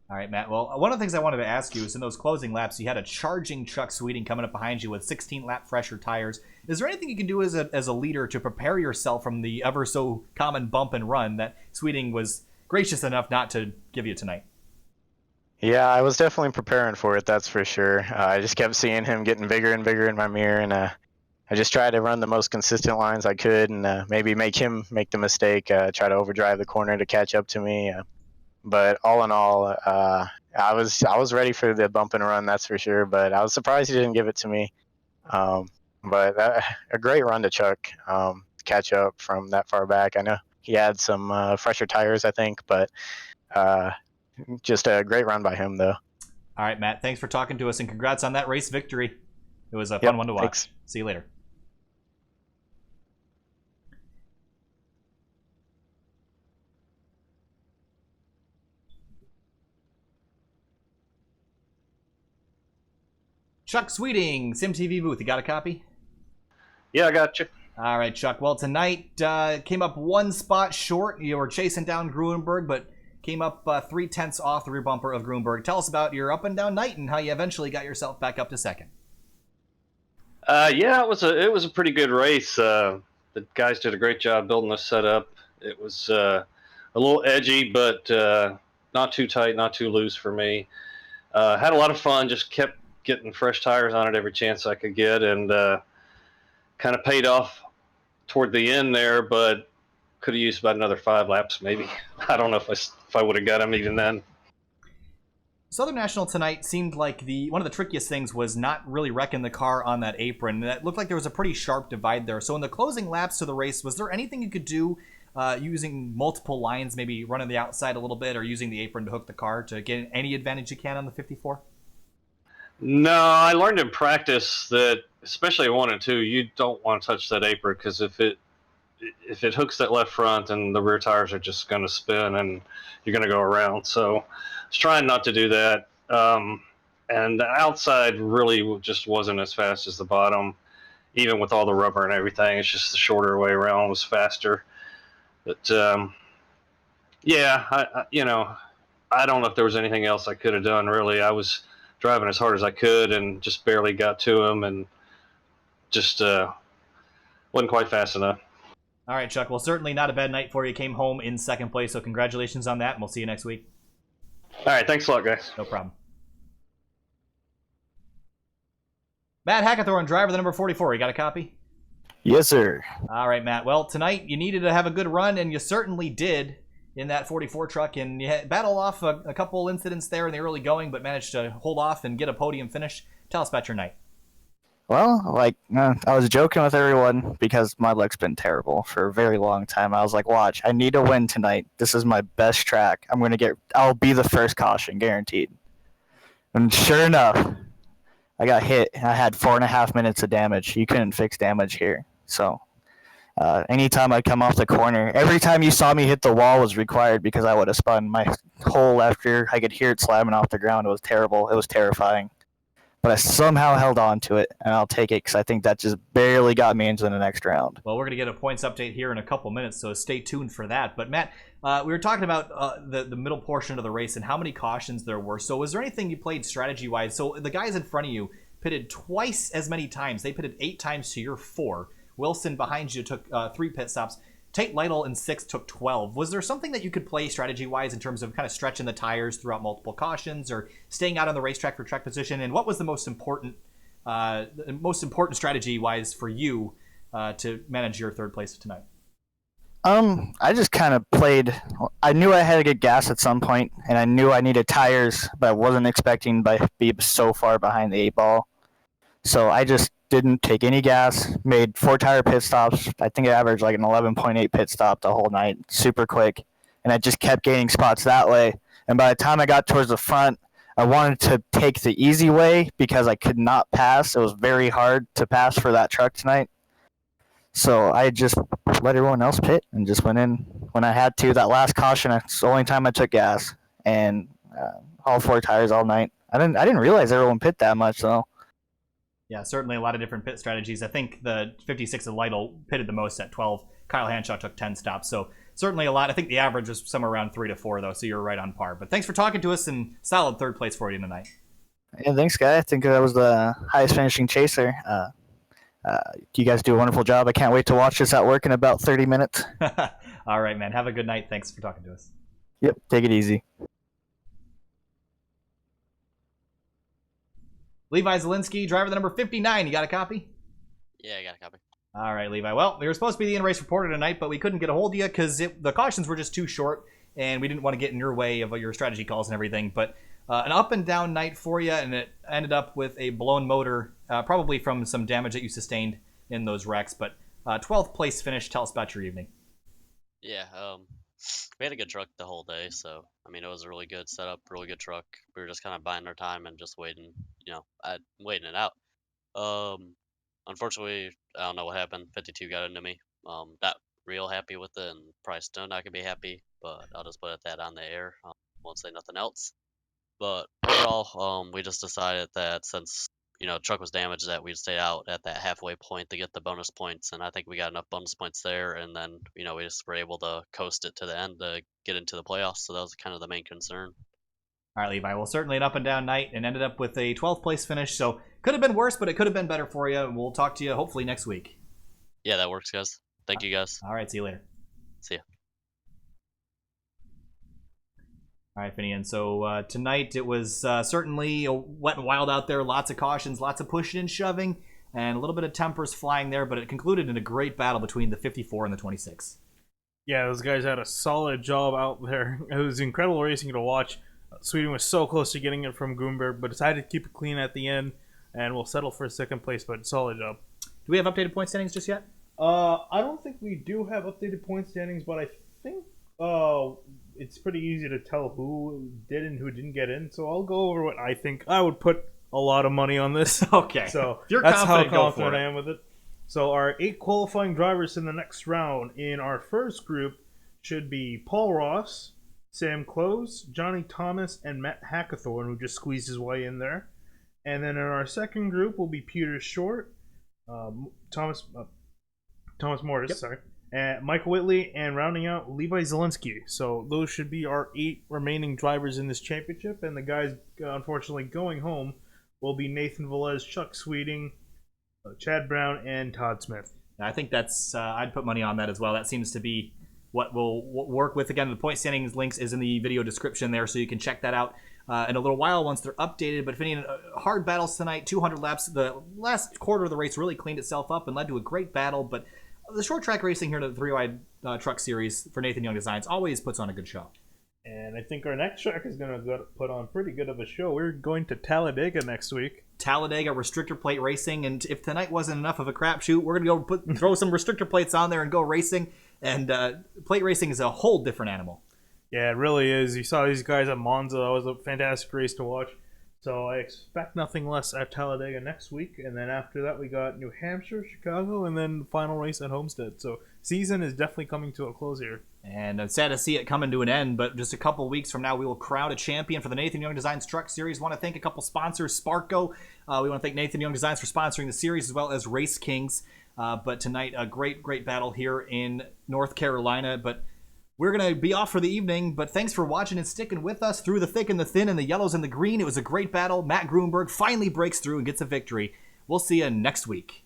All right, Matt. Well, one of the things I wanted to ask you is in those closing laps, you had a charging Chuck Sweeting coming up behind you with 16-lap fresher tires. Is there anything you can do as a leader to prepare yourself from the ever so common bump and run that Sweeting was gracious enough not to give you tonight? Yeah, I was definitely preparing for it, that's for sure. I just kept seeing him getting bigger and bigger in my mirror, and I just tried to run the most consistent lines I could, and maybe make him make the mistake, try to overdrive the corner to catch up to me. But all in all, I was ready for the bump and run, that's for sure. But I was surprised he didn't give it to me. But a great run to Chuck, to catch up from that far back. I know he had some fresher tires, I think, but just a great run by him, though. All right, Matt. Thanks for talking to us, and congrats on that race victory. It was a fun one to watch. Thanks. See you later. Chuck Sweeting, SimTV booth. You got a copy? Yeah, I got you. All right, Chuck. Well, tonight came up one spot short. You were chasing down Gruenberg, but came up 3/10 off the rear bumper of Gruenberg. Tell us about your up and down night and how you eventually got yourself back up to second. Yeah, it was a pretty good race. The guys did a great job building this setup. It was a little edgy, but not too tight, not too loose for me. Had a lot of fun. Just kept getting fresh tires on it every chance I could get, and kind of paid off toward the end there. But could have used about another 5 laps, maybe. I don't know if I would have got them even then. Southern National tonight seemed like one of the trickiest things was not really wrecking the car on that apron. That looked like there was a pretty sharp divide there. So in the closing laps to the race, was there anything you could do using multiple lines, maybe running the outside a little bit or using the apron to hook the car to get any advantage you can on the 54? No, I learned in practice that, especially at 1 and 2, you don't want to touch that apron, because if it hooks that left front, and the rear tires are just going to spin and you're going to go around. So I was trying not to do that. And the outside really just wasn't as fast as the bottom, even with all the rubber and everything. It's just the shorter way around was faster. But yeah, I don't know if there was anything else I could have done, really. I was driving as hard as I could and just barely got to him, and just wasn't quite fast enough. All right, Chuck. Well, certainly not a bad night for you. Came home in second place, so congratulations on that, and we'll see you next week. All right, thanks a lot, guys. No problem. Matt Hackathorn, driver, the number 44. You got a copy? Yes, sir. All right, Matt. Well, tonight you needed to have a good run, and you certainly did in that 44 truck, and you battled off a couple incidents there in the early going, but managed to hold off and get a podium finish. Tell us about your night. Well, I was joking with everyone because my luck's been terrible for a very long time. I was like, watch, I need to win tonight. This is my best track. I'll be the first caution, guaranteed. And sure enough, I got hit. I had 4.5 minutes of damage. You couldn't fix damage here. So anytime I'd come off the corner, every time you saw me hit the wall was required, because I would have spun my whole left rear. I could hear it slamming off the ground. It was terrible. It was terrifying. But I somehow held on to it, and I'll take it because I think that just barely got me into the next round. Well, we're going to get a points update here in a couple minutes, so stay tuned for that. But, Matt, we were talking about the middle portion of the race and how many cautions there were. So was there anything you played strategy-wise? So the guys in front of you pitted twice as many times. They pitted 8 times to your 4. Wilson behind you took 3 pit stops. Tate Lytle in 6 took 12. Was there something that you could play strategy-wise in terms of kind of stretching the tires throughout multiple cautions or staying out on the racetrack for track position? And what was the most important strategy-wise for you to manage your third place tonight? I just kind of played. I knew I had to get gas at some point, and I knew I needed tires, but I wasn't expecting to be so far behind the 8 ball. So I just didn't take any gas, made 4 tire pit stops. I think I averaged like an 11.8 pit stop the whole night, super quick. And I just kept gaining spots that way. And by the time I got towards the front, I wanted to take the easy way because I could not pass. It was very hard to pass for that truck tonight. So I just let everyone else pit and just went in when I had to. That last caution, it's the only time I took gas. And all 4 tires all night. I didn't realize everyone pit that much, though. Yeah, certainly a lot of different pit strategies. I think the 56 of Lytle pitted the most at 12 Kyle Hanshaw took 10 stops. So certainly a lot. I think the average was somewhere around 3 to 4, though, so you're right on par. But thanks for talking to us, and solid third place for you tonight. Yeah, thanks, guy. I think that was the highest finishing chaser. You guys do a wonderful job. I can't wait to watch this at work in about 30 minutes. All right, man. Have a good night. Thanks for talking to us. Yep, take it easy. Levi Zielinski, driver the number 59. You got a copy? Yeah, I got a copy. All right, Levi. Well, we were supposed to be the in-race reporter tonight, but we couldn't get a hold of you because the cautions were just too short, and we didn't want to get in your way of your strategy calls and everything. But an up-and-down night for you, and it ended up with a blown motor, probably from some damage that you sustained in those wrecks. But 12th place finish. Tell us about your evening. Yeah, we had a good truck the whole day, so I mean it was a really good setup, really good truck. We were just kind of biding our time and just waiting, waiting it out. Unfortunately, I don't know what happened. 52 got into me. Not real happy with it, and probably still not gonna be happy, but I'll just put that on the air. Won't say nothing else. But overall, we just decided that since the truck was damaged, that we'd stay out at that halfway point to get the bonus points, and I think we got enough bonus points there, and then we just were able to coast it to the end to get into the playoffs. So that was kind of the main concern. All right, Levi. Well, certainly an up-and-down night, and ended up with a 12th place finish. So could have been worse, but it could have been better for you. We'll talk to you hopefully next week. Yeah, that works, guys. Thank you, guys. All right, see you later. See ya. All right, Finian. So tonight it was certainly wet and wild out there. Lots of cautions, lots of pushing and shoving, and a little bit of tempers flying there. But it concluded in a great battle between the 54 and the 26. Yeah, those guys had a solid job out there. It was incredible racing to watch. Sweden was so close to getting it from Goomberg, but decided to keep it clean at the end, and we'll settle for second place, but solid job. Do we have updated point standings just yet? I don't think we do have updated point standings, but I think it's pretty easy to tell who did and who didn't get in. So I'll go over what I think. I would put a lot of money on this. Okay. So if you're that's confident, how confident go for I am with it. So our 8 qualifying drivers in the next round in our first group should be Paul Ross, Sam Close, Johnny Thomas, and Matt Hackathorn, who just squeezed his way in there. And then in our second group will be Peter Short, Thomas Morris, Yep. sorry, and Michael Whitley, and rounding out Levi Zielinski. So those should be our 8 remaining drivers in this championship. And the guys, unfortunately, going home will be Nathan Velez, Chuck Sweeting, Chad Brown, and Todd Smith. I think that's I'd put money on that as well. That seems to be what we'll work with. Again, the point standings links is in the video description there, so you can check that out in a little while once they're updated. But Finian, hard battles tonight, 200 laps. The last quarter of the race really cleaned itself up and led to a great battle. But the short track racing here to the 3-wide truck series for Nathan Young Designs always puts on a good show. And I think our next track is going to put on pretty good of a show. We're going to Talladega next week. Talladega restrictor plate racing, and if tonight wasn't enough of a crapshoot, we're going to go throw some restrictor plates on there and go racing. And plate racing is a whole different animal. Yeah, it really is. You saw these guys at Monza. That was a fantastic race to watch. So I expect nothing less at Talladega next week. And then after that, we got New Hampshire, Chicago, and then the final race at Homestead. So season is definitely coming to a close here. And I'm sad to see it coming to an end, but just a couple weeks from now, we will crown a champion for the Nathan Young Designs Truck Series. Want to thank a couple sponsors, Sparco. We want to thank Nathan Young Designs for sponsoring the series, as well as Race Kings. But tonight, a great battle here in North Carolina. But we're going to be off for the evening, but thanks for watching and sticking with us through the thick and the thin and the yellows and the green. It was a great battle. Matt Grunberg finally breaks through and gets a victory. We'll see you next week.